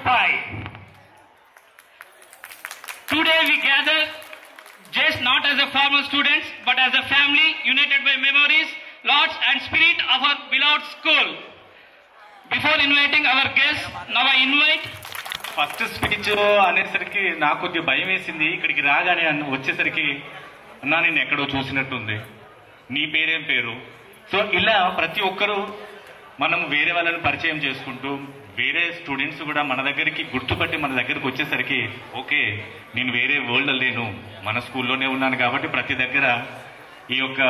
pride. Today we gather just not as a formal students, but as a family united by memories, thoughts and spirit of our beloved school. Before inviting our guests, now I invite. First speech అనేసరికి నాకు కొద్దిగా భయం వేసింది. ఇక్కడికి రాగానే వచ్చేసరికి అన్నా నేను ఎక్కడో చూసినట్టుంది, నీ పేరేం పేరు. సో ఇలా ప్రతి ఒక్కరూ మనం వేరే వాళ్ళని పరిచయం చేసుకుంటూ వేరే స్టూడెంట్స్ కూడా మన దగ్గరికి గుర్తుపట్టి మన దగ్గరికి వచ్చేసరికి ఓకే నేను వేరే వరల్డ్లో లేను, మన స్కూల్లోనే ఉన్నాను కాబట్టి ప్రతి దగ్గర ఈ యొక్క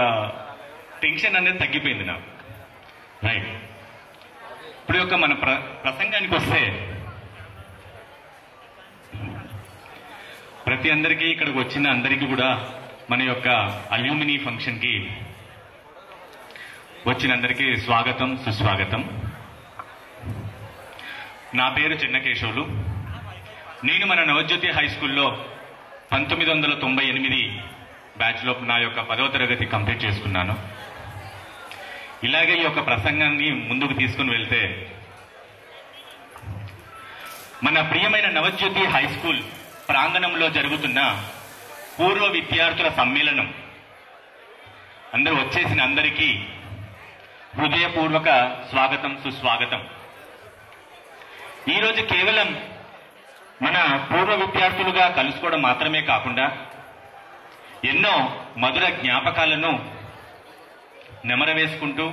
టెన్షన్ అనేది తగ్గిపోయింది నాకు. రైట్, ఇప్పుడు యొక్క మన ప్రసంగానికి వస్తే ప్రతి అందరికీ ఇక్కడికి వచ్చిన అందరికీ కూడా మన యొక్క అల్యూమినీ ఫంక్షన్కి వచ్చిన అందరికీ స్వాగతం సుస్వాగతం. నా పేరు చెన్నకేశవులు. నేను మన నవజ్యోతి హై స్కూల్లో 1998 బ్యాచ్లో నా యొక్క 10వ తరగతి కంప్లీట్ చేసుకున్నాను. ఇలాగే ఈ యొక్క ప్రసంగాన్ని ముందుకు తీసుకుని వెళ్తే మన ప్రియమైన నవజ్యోతి హై స్కూల్ ప్రాంగణంలో జరుగుతున్న పూర్వ విద్యార్థుల సమ్మేళనం, అందరూ వచ్చేసిన అందరికీ హృదయపూర్వక స్వాగతం సుస్వాగతం. ఈరోజు కేవలం మన పూర్వ విద్యార్థులుగా కలుసుకోవడం మాత్రమే కాకుండా ఎన్నో మధుర జ్ఞాపకాలను నెమరవేసుకుంటూ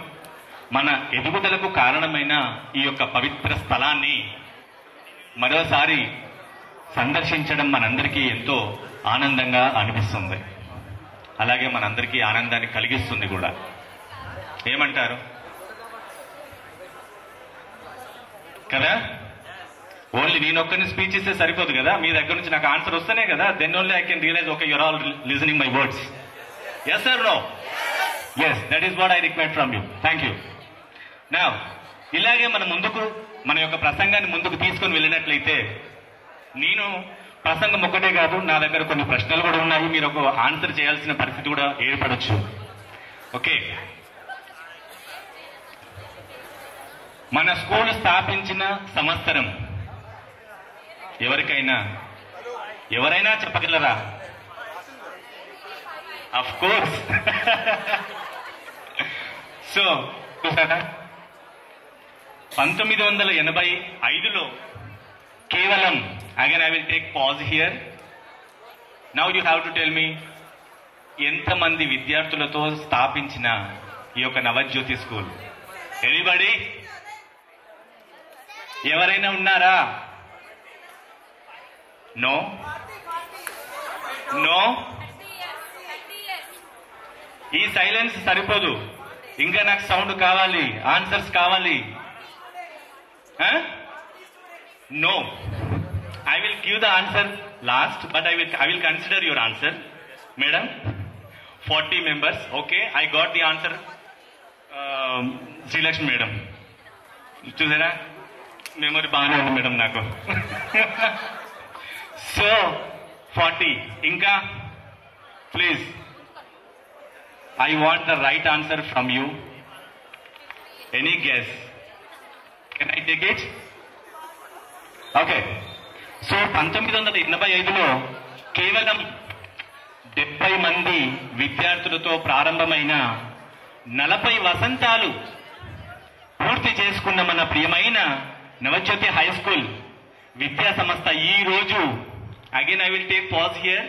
మన ఎదుగుదలకు కారణమైన ఈ యొక్క పవిత్ర స్థలాన్ని మరోసారి సందర్శించడం మనందరికీ ఎంతో ఆనందంగా అనిపిస్తుంది, అలాగే మనందరికీ ఆనందాన్ని కలిగిస్తుంది కూడా. ఏమంటారు కదా? ఓన్లీ నేనొక్కరిని స్పీచ్ ఇస్తే సరిపోదు కదా, మీ దగ్గర నుంచి నాకు ఆన్సర్ వస్తేనే కదా, then only I can realise okay your all listening my words. Yes or no? Yes, that is what I require from you. Thank you. Now ఇలాగే మన యొక్క ప్రసంగాన్ని ముందుకు తీసుకొని వెళ్ళినట్లయితే నేను ప్రసంగం ఒక్కటే కాదు, నా దగ్గర కొన్ని ప్రశ్నలు కూడా ఉన్నాయి, మీరు ఒక ఆన్సర్ చేయాల్సిన పరిస్థితి కూడా ఏర్పడచ్చు. ఓకే, మన స్కూల్ స్థాపించిన సంవత్సరం ఎవరైనా చెప్పగలరా? Of course. సో చూసారా, 1985లో కేవలం, again I will take pause here. Now you have to tell me ఎంతమంది విద్యార్థులతో స్థాపించిన ఈ యొక్క నవజ్యోతి స్కూల్? ఎనీబడీ? ఎవరైనా ఉన్నారా? No no. ఈ సైలెన్స్ సరిపోదు, ఇంకా నాకు సౌండ్ కావాలి, ఆన్సర్స్ కావాలి. No, I will give the answer last, but I will consider your answer, madam. 40 members. Okay, I got the answer. Srilakshmi madam, చూసారా, మెమరీ బాగానే ఉంది మేడం నాకు. సో 40 ఇంకా please, I want the right answer from you. Any guess? Can I take it? Okay. So 1985లో కేవలం 70 మంది విద్యార్థులతో ప్రారంభమైన 40 వసంతాలు పూర్తి చేసుకున్న మన ప్రియమైన నవజ్యోతి హై స్కూల్ విద్యా సంస్థ ఈ రోజు, again I will take pause here,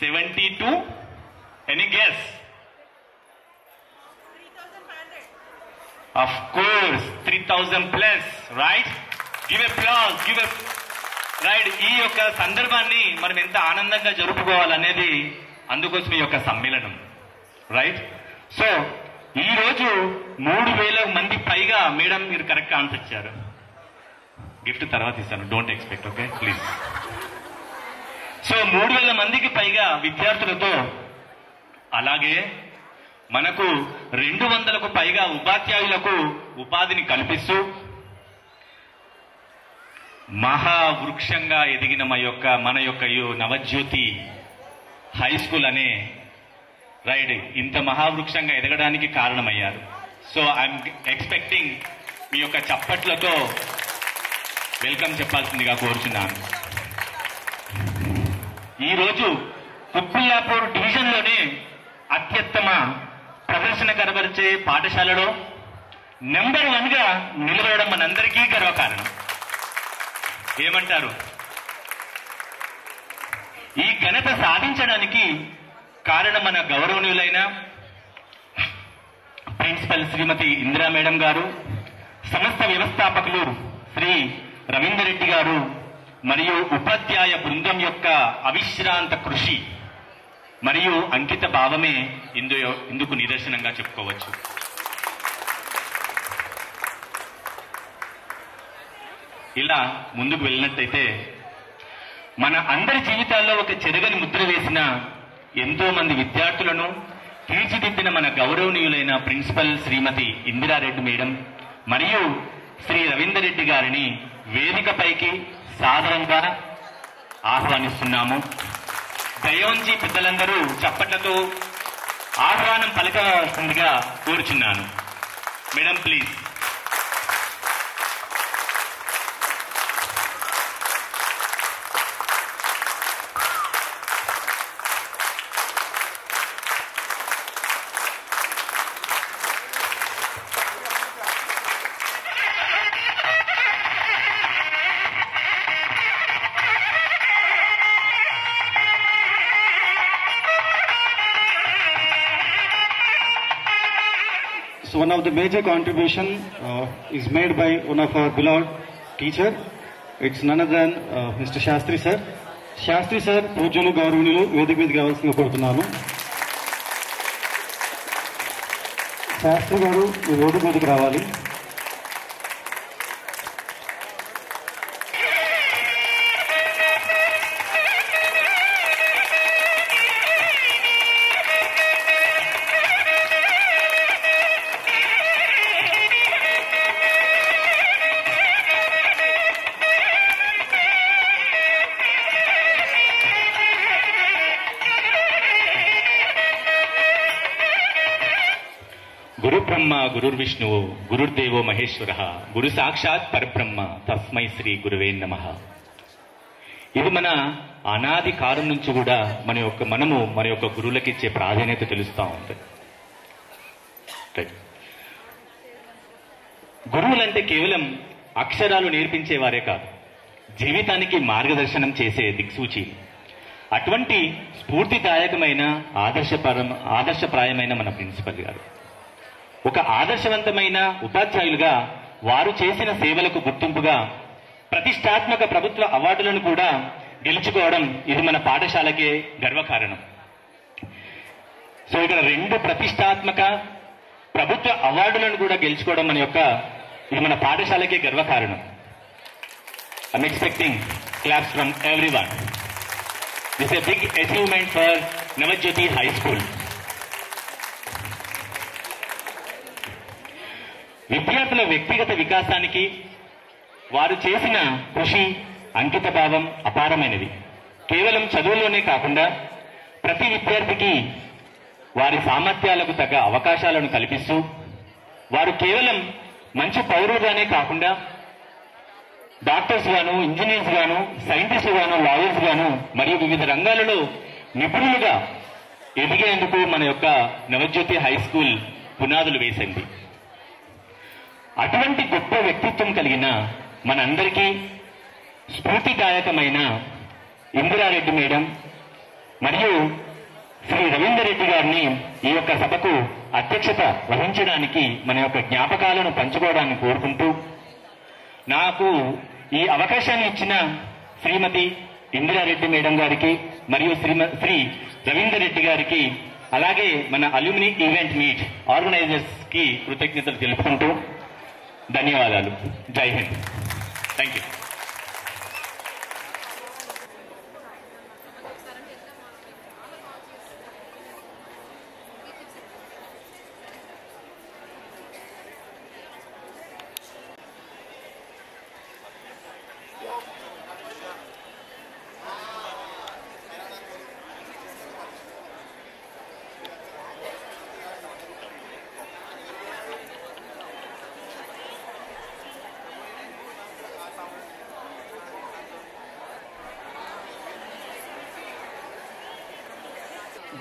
72. Any guess? Of course 3000 plus, right? Give applause, give up. Right, ఈ యొక్క సందర్భాన్ని మనం ఎంత ఆనందంగా జరుపుకోవాలనేది అందుకోసం ఈ యొక్క సమ్మేళనం. రైట్, సో ఈ రోజు 3000 మంది పైగా, మేడం మీరు కరెక్ట్ ఆన్సర్ ఇచ్చారు, గిఫ్ట్ తర్వాత ఇస్తాను, don't expect, okay please. So 3000 మందికి పైగా విద్యార్థులతో, అలాగే మనకు 200కు పైగా ఉపాధ్యాయులకు ఉపాధిని కల్పిస్తూ మహావృక్షంగా ఎదిగిన మన యొక్క నవజ్యోతి హై స్కూల్ అనే రైట్ ఇంత మహావృక్షంగా ఎదగడానికి కారణమయ్యారు. సో ఐఎమ్ ఎక్స్పెక్టింగ్ మీ యొక్క చప్పట్లతో వెల్కమ్ చెప్పాల్సిందిగా కోరుచున్నాను. ఈరోజు కుత్బుల్లాపూర్ డివిజన్లోనే అత్యుత్తమ ప్రదర్శన కనబరిచే పాఠశాలలో నెంబర్ 1గా నిలబడడం మనందరికీ గర్వకారణం. ఏమంటారు? ఈ ఘనత సాధించడానికి కారణం మన గౌరవనీయులైన ప్రిన్సిపల్ శ్రీమతి ఇందిరా మేడం గారు, సంస్థ వ్యవస్థాపకులు శ్రీ రవీందర్ రెడ్డి గారు మరియు ఉపాధ్యాయ బృందం యొక్క అవిశ్రాంత కృషి మరియు అంకిత భావమే ఇందుకు నిదర్శనంగా చెప్పుకోవచ్చు. ఇలా ముందుకు వెళ్ళినట్టయితే మన అందరి జీవితాల్లో ఒక చెరగని ముద్ర వేసిన ఎంతో మంది విద్యార్థులను తీర్చిదిద్దిన మన గౌరవనీయులైన ప్రిన్సిపల్ శ్రీమతి ఇందిరారెడ్డి మేడం మరియు శ్రీ రవీందర్ రెడ్డి గారిని వేదికపైకి సాదరంగా ఆహ్వానిస్తున్నాము. దయవంచి పెద్దలందరూ చప్పట్లతో ఆహ్వానం పలకవలసిందిగా కోరుచున్నాను. Madam please. So one of the major contribution is made by one of our beloved teacher. It's none other than Mr. Shastri sir. Shastri sir, పూజ్యులు గౌరవనీయులు వేదిక మీదకి రావాల్సిందిగా కోరుతున్నాను. శాస్త్రి గారు ఈ వేదిక మీదకి రావాలి. గురు బ్రహ్మ గురుర్విష్ణువు గురుర్దేవో మహేశ్వర గురు సాక్షాత్ పరబ్రహ్మ తస్మై శ్రీ గురువే నమః. ఇది మన అనాది కాలం నుంచి కూడా మనము మన యొక్క గురువులకి ఇచ్చే ప్రాధాన్యత తెలుస్తూ ఉంటుంది. గురువులంటే కేవలం అక్షరాలు నేర్పించేవారే కాదు, జీవితానికి మార్గదర్శనం చేసే దిక్సూచి. అటువంటి స్ఫూర్తిదాయకమైన ఆదర్శప్రాయమైన మన ప్రిన్సిపల్ గారు ఒక ఆదర్శవంతమైన ఉపాధ్యాయులుగా వారు చేసిన సేవలకు గుర్తింపుగా ప్రతిష్టాత్మక ప్రభుత్వ అవార్డులను కూడా గెలుచుకోవడం ఇది మన పాఠశాలకే గర్వకారణం. సో ఇక్కడ 2 ప్రతిష్టాత్మక ప్రభుత్వ అవార్డులను కూడా గెలుచుకోవడం ఇది మన పాఠశాలకే గర్వకారణం. I'm expecting claps from everyone. This a big achievement for Navajyoti high school. విద్యార్థుల వ్యక్తిగత వికాసానికి వారు చేసిన కృషి, అంకిత భావం అపారమైనది. కేవలం చదువులోనే కాకుండా ప్రతి విద్యార్థికి వారి సామర్థ్యాలకు తగ్గ అవకాశాలను కల్పిస్తూ వారు కేవలం మంచి పౌరులుగానే కాకుండా డాక్టర్స్ గాను, ఇంజనీర్స్ గాను, సైంటిస్ట్ గాను, లాయర్స్ గాను మరియు వివిధ రంగాలలో నిపుణులుగా ఎదిగేందుకు మన యొక్క నవజ్యోతి హై స్కూల్ పునాదులు వేసింది. అటువంటి గొప్ప వ్యక్తిత్వం కలిగిన మనందరికీ స్ఫూర్తిదాయకమైన ఇందిరారెడ్డి మేడం మరియు శ్రీ రవీందర్ రెడ్డి గారిని ఈ యొక్క సభకు అధ్యక్షత వహించడానికి మన యొక్క జ్ఞాపకాలను పంచుకోవడానికి కోరుకుంటూ, నాకు ఈ అవకాశాన్ని ఇచ్చిన శ్రీమతి ఇందిరారెడ్డి మేడం గారికి మరియు శ్రీ రవీందర్ రెడ్డి గారికి, అలాగే మన అల్యూమినీ ఈవెంట్ మీట్ ఆర్గనైజర్స్ కి కృతజ్ఞతలు తెలుపుకుంటూ ధన్యవాదాలు. జై హింద్. Thank you.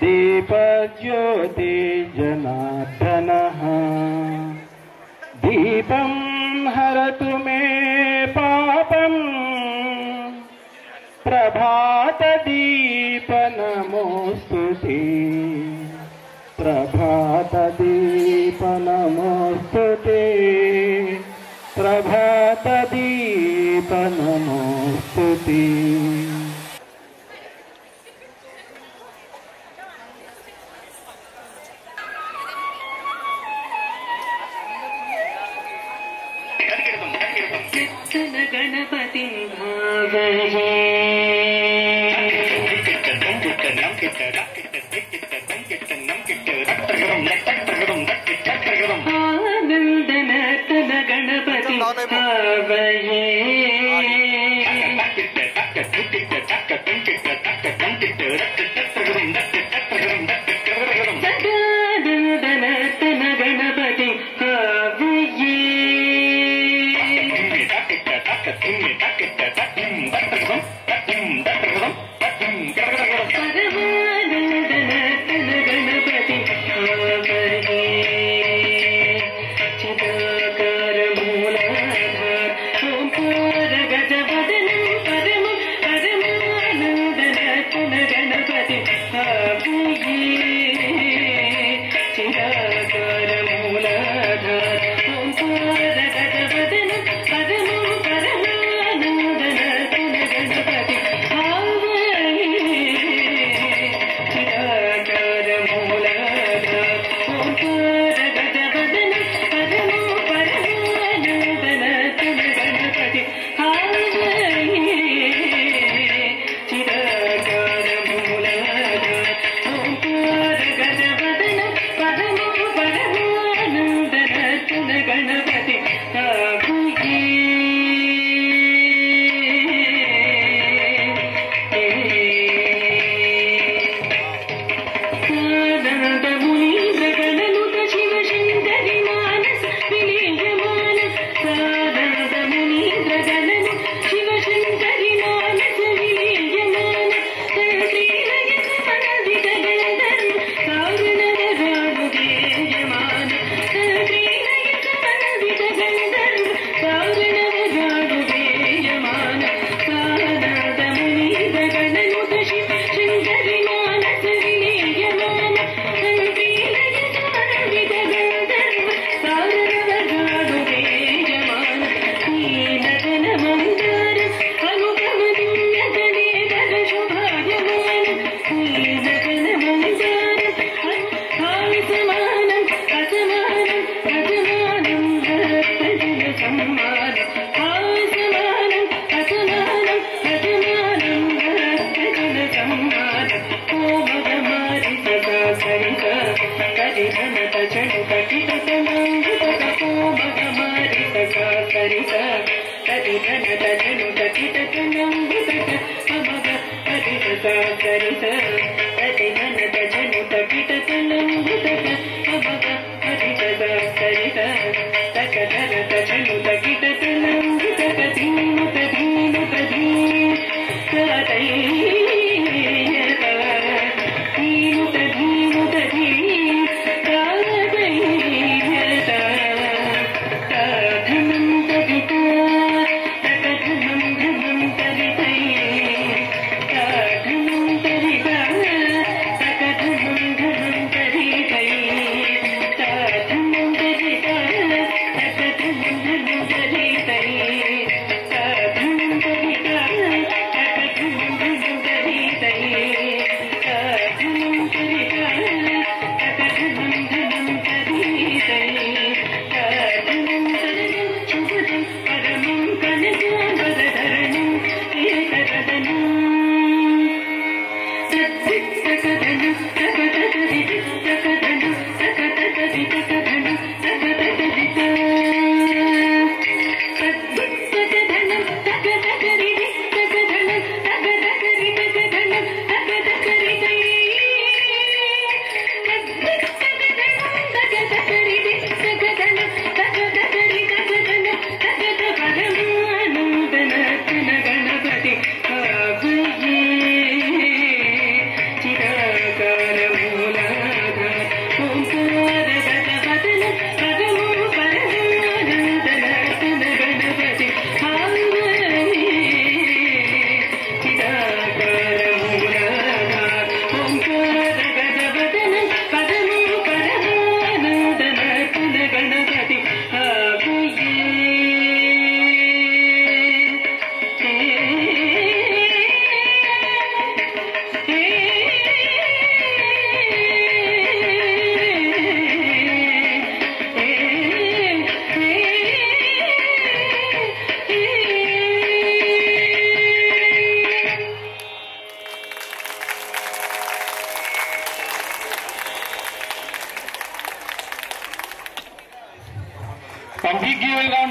दीपज्योति जनार्दनः दीपं हरतु मे पापम् प्रभातदीप नमोस्तुते प्रभातदीप नमोस्तुते प्रभातदीप नमोस्तुते। गणपति भावये आनंदनतन गणपति भावये सदानंदनतन गणपति भावये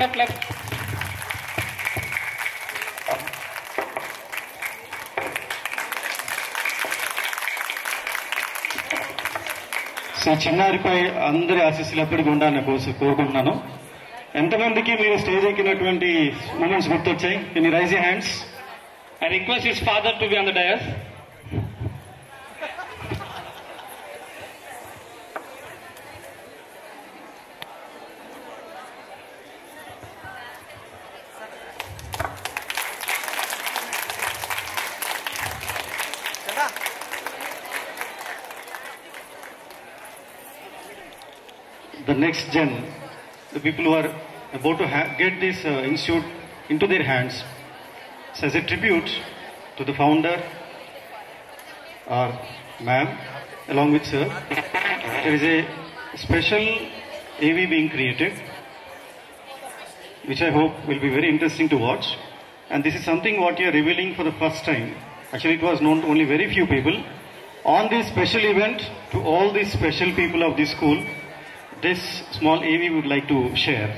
of applause. సో చిన్నారిపై అందరి ఆశీస్సులు ఎప్పటికీ ఉండాలని కోరుకుంటున్నాను. ఎంతమందికి మీరు స్టేజ్ ఎక్కినటువంటి మూమెంట్స్ గుర్తొచ్చాయి? Can you raise your hands? I request his father to be on the dais. The next gen, the people who are about to get this institute into their hands, so as a tribute to the founder, or ma'am, along with sir, there is a special AV being created, which I hope will be very interesting to watch. And this is something what you are revealing for the first time. Actually, it was known to only very few people. On this special event, to all these special people of this school, this small AV would like to share.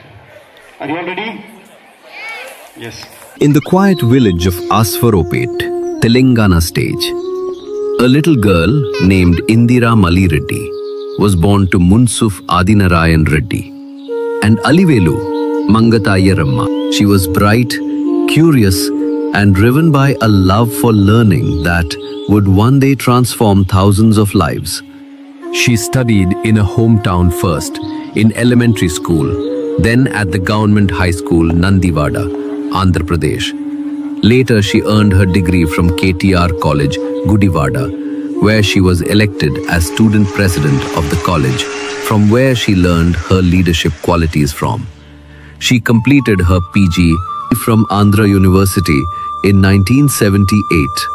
Are you all ready? Yes. In the quiet village of Asfaropet, Telangana stage, a little girl named Indira Mali Reddy was born to Munsuf Adinarayan Reddy and Alivelu Mangatayyaramma. She was bright, curious and driven by a love for learning that would one day transform thousands of lives. She studied in a hometown first, in elementary school, then at the government high school Nandivada, Andhra Pradesh. Later she earned her degree from KTR College, Gudivada, where she was elected as student president of the college, from where she learned her leadership qualities from. She completed her PG from Andhra University in 1978.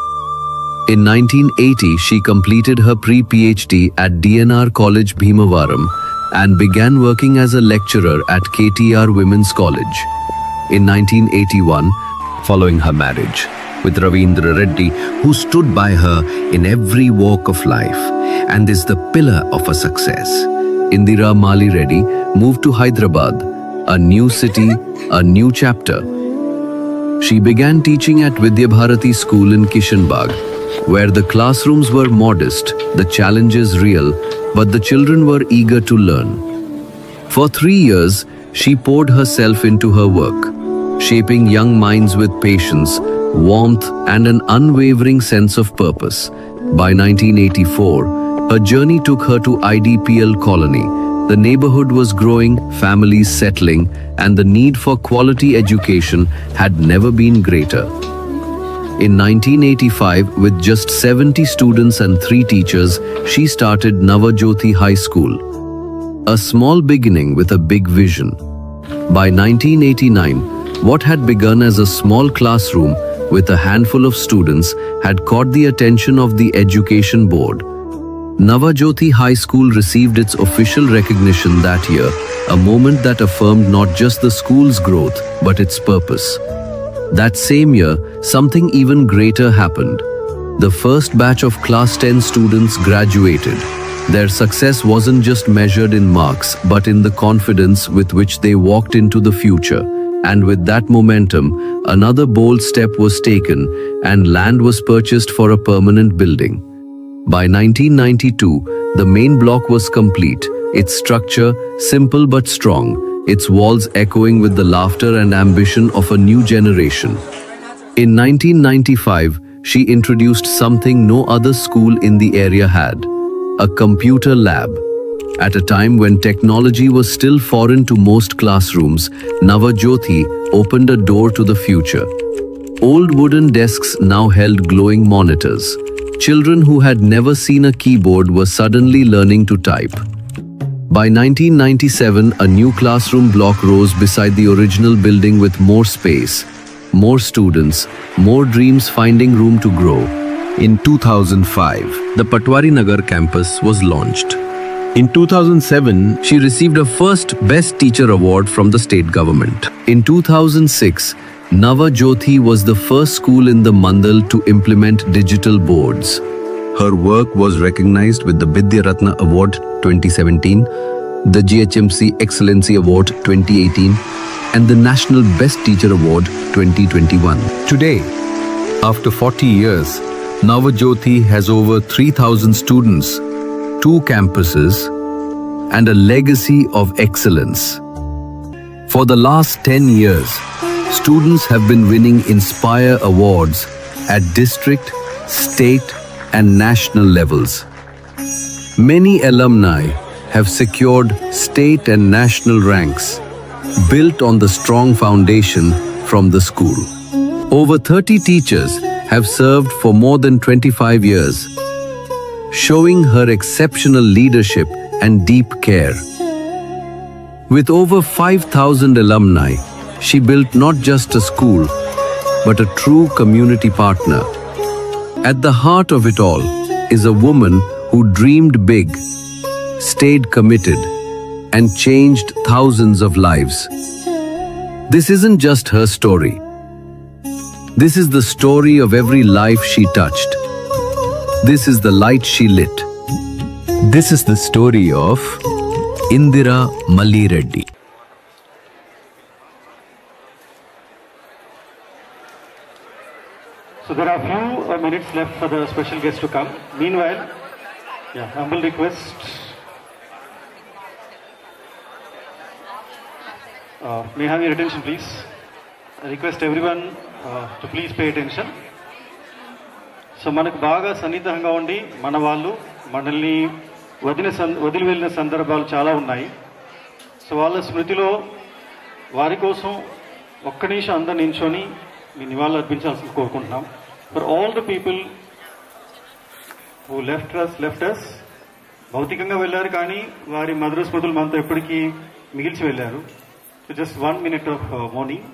In 1980, she completed her pre-PhD at DNR College Bhimavaram and began working as a lecturer at KTR Women's College. In 1981, following her marriage with Ravindra Reddy, who stood by her in every walk of life and is the pillar of her success, Indira Mali Reddy moved to Hyderabad, a new city, a new chapter. She began teaching at Vidyabharati School in Kishanbagh, where the classrooms were modest, the challenges real, but the children were eager to learn. For 3 years, she poured herself into her work, shaping young minds with patience, warmth, and an unwavering sense of purpose. By 1984, her journey took her to IDPL Colony. The neighborhood was growing, families settling, and the need for quality education had never been greater. In 1985, with just 70 students and 3 teachers, she started Navajyoti High School, a small beginning with a big vision. By 1989, what had begun as a small classroom with a handful of students had caught the attention of the Education Board. Navajyoti High School received its official recognition that year, a moment that affirmed not just the school's growth, but its purpose. That same year, something even greater happened. The first batch of Class 10 students graduated. Their success wasn't just measured in marks, but in the confidence with which they walked into the future. And with that momentum, another bold step was taken and land was purchased for a permanent building. By 1992, the main block was complete, its structure simple but strong, its walls echoing with the laughter and ambition of a new generation. In 1995, she introduced something no other school in the area had, a computer lab. At a time when technology was still foreign to most classrooms, Navajyoti opened a door to the future. Old wooden desks now held glowing monitors. Children who had never seen a keyboard were suddenly learning to type. By 1997, a new classroom block rose beside the original building with more space, more students, more dreams finding room to grow. In 2005, the Patwari Nagar campus was launched. In 2007, she received her first Best Teacher Award from the state government. In 2006, Navajyoti was the first school in the Mandal to implement digital boards. Her work was recognized with the Vidya Ratna Award 2017, the GHMC Excellency Award 2018, and the National Best Teacher Award 2021. Today, after 40 years, Navajyoti has over 3,000 students, 2 campuses, and a legacy of excellence. For the last 10 years, students have been winning Inspire Awards at district, state, and national levels. Many alumni have secured state and national ranks, built on the strong foundation from the school. Over 30 teachers have served for more than 25 years, showing her exceptional leadership and deep care. With over 5,000 alumni, she built not just a school, but a true community partner. At the heart of it all is a woman who dreamed big, stayed committed, and changed thousands of lives. This isn't just her story. This is the story of every life she touched. This is the light she lit. This is the story of Indira Malireddy. So there are few minutes left for the special guest to come. Meanwhile, humble request. May I have your attention, please? I request everyone to please pay attention. So మనకు బాగా సన్నిహితంగా ఉండి మన వాళ్ళు మనల్ని వదిలి వెళ్ళిన సందర్భాలు చాలా ఉన్నాయి. సో వాళ్ళ స్మృతిలో వారి కోసం ఒక్క నిమిషం అందరు నించొని మీ నివాళులు అర్పించాల్సింది కోరుకుంటున్నాం. For all the people who left us భౌతికంగా వెళ్ళారు, కానీ వారి మధుర స్మృతులు మనతో ఎప్పటికీ మిగిల్చి వెళ్ళారు. So just 1 minute of mourning.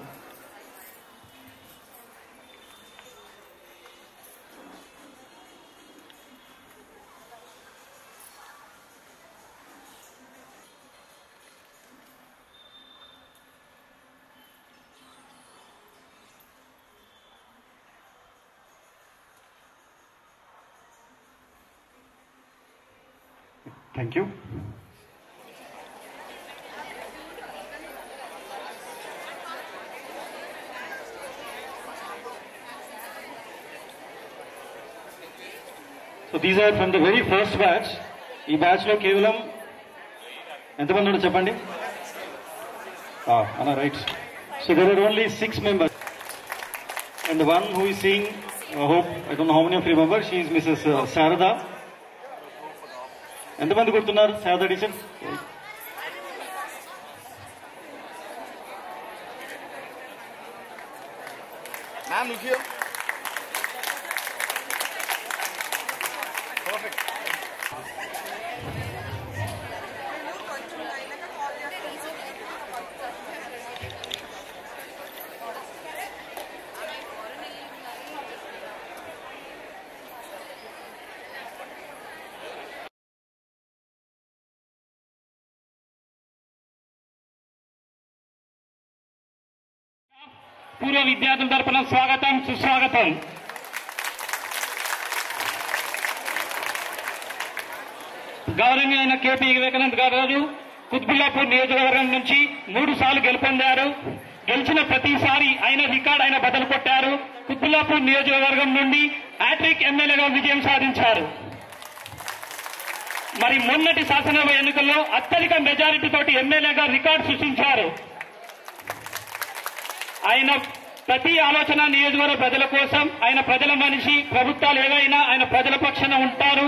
Thank you. So these are from the very first batch. ఈ బ్యాచ్ లో కేవలం ఎంతమంది ఉన్నారో చెప్పండి. Right. So there are only 6 members. And the one who is seeing, I don't know how many of you remember, she is Mrs. Sarada. ఎంతమంది గుర్తున్నారు Sarada teacher? Ma'am, look here. Perfect. పూర్వ విద్యార్థుల తరపున స్వాగతం, సుస్వాగతం. గౌరవనీయులైన కేపీ వివేకానంద్ గారు కుత్బుల్లాపూర్ నియోజకవర్గం నుంచి 3 సార్లు గెలుపొందారు. గెలిచిన ప్రతిసారి ఆయన రికార్డ్ ఆయన బదులు కొట్టారు. కుత్బుల్లాపూర్ నియోజకవర్గం నుండి హ్యాట్రిక్ ఎమ్మెల్యేగా విజయం సాధించారు. మరి మొన్నటి శాసనసభ ఎన్నికల్లో అత్యధిక మెజారిటీ తోటి ఎమ్మెల్యేగా రికార్డు సృష్టించారు. ఆయన ప్రతి ఆలోచన నియోజకవర్గ ప్రజల కోసం, ఆయన ప్రజల మనిషి, ప్రభుత్వాలు ఏవైనా ఆయన ప్రజల పక్షాన ఉంటారు.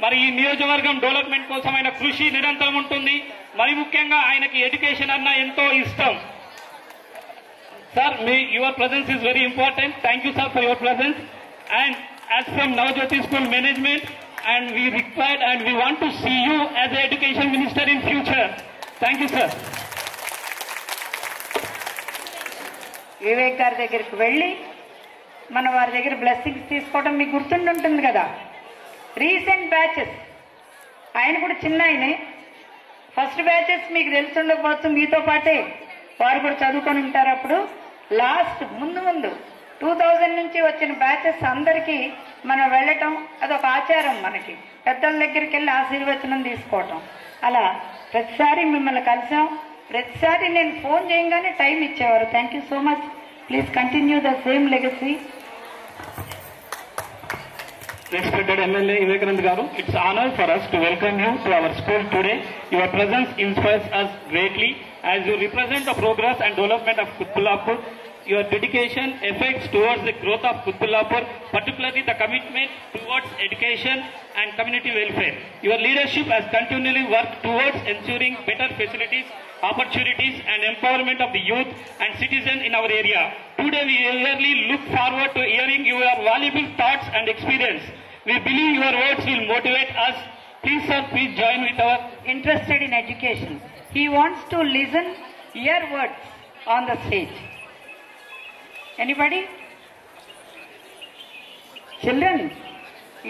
మరి ఈ నియోజకవర్గం డెవలప్మెంట్ కోసం ఆయన కృషి నిరంతరం ఉంటుంది. మరి ముఖ్యంగా ఆయనకి ఎడ్యుకేషన్ అన్న ఎంతో ఇష్టం. Sir, your presence is very important. Thank you sir for your presence. And as from Navajyothi school management, and we required and we want to see you as the education minister in future. Thank you, sir. Vivek గారి దగ్గరికి వెళ్ళి మన వారి దగ్గర blessings తీసుకోవడం మీకు గుర్తుంటుంది కదా. రీసెంట్ బ్యాచెస్, ఆయన కూడా చిన్న ఆయనే. ఫస్ట్ బ్యాచెస్ మీకు తెలుసుండకపోవచ్చు, మీతో పాటే వారు కూడా చదువుకొని ఉంటారు. అప్పుడు లాస్ట్ ముందు 2000 నుంచి వచ్చిన బ్యాచెస్ అందరికీ మనం వెళ్ళటం అదొక ఆచారం. మనకి పెద్దల దగ్గరికి వెళ్ళి ఆశీర్వచనం తీసుకోవటం. అలా ప్రతిసారి మిమ్మల్ని కలిసాం. ప్రతిసారి నేను ఫోన్ చేయగానే టైం ఇచ్చేవారు. Thank you so much. Please continue the same legacy. Respected MLA Vivekanand Garu, it's honor for us to welcome you to our school today. Your presence inspires us greatly as you represent the progress and development of Kutbulapur. Your dedication affects towards the growth of Kutbulapur, particularly the commitment towards education and community welfare. Your leadership has continually worked towards ensuring better facilities, opportunities and empowerment of the youth and citizens in our area. Today we eagerly look forward to hearing your valuable thoughts and experience. We believe your words will motivate us. Please sir, please join with our Interested in education. He wants to listen, hear words on the stage. Anybody? Children,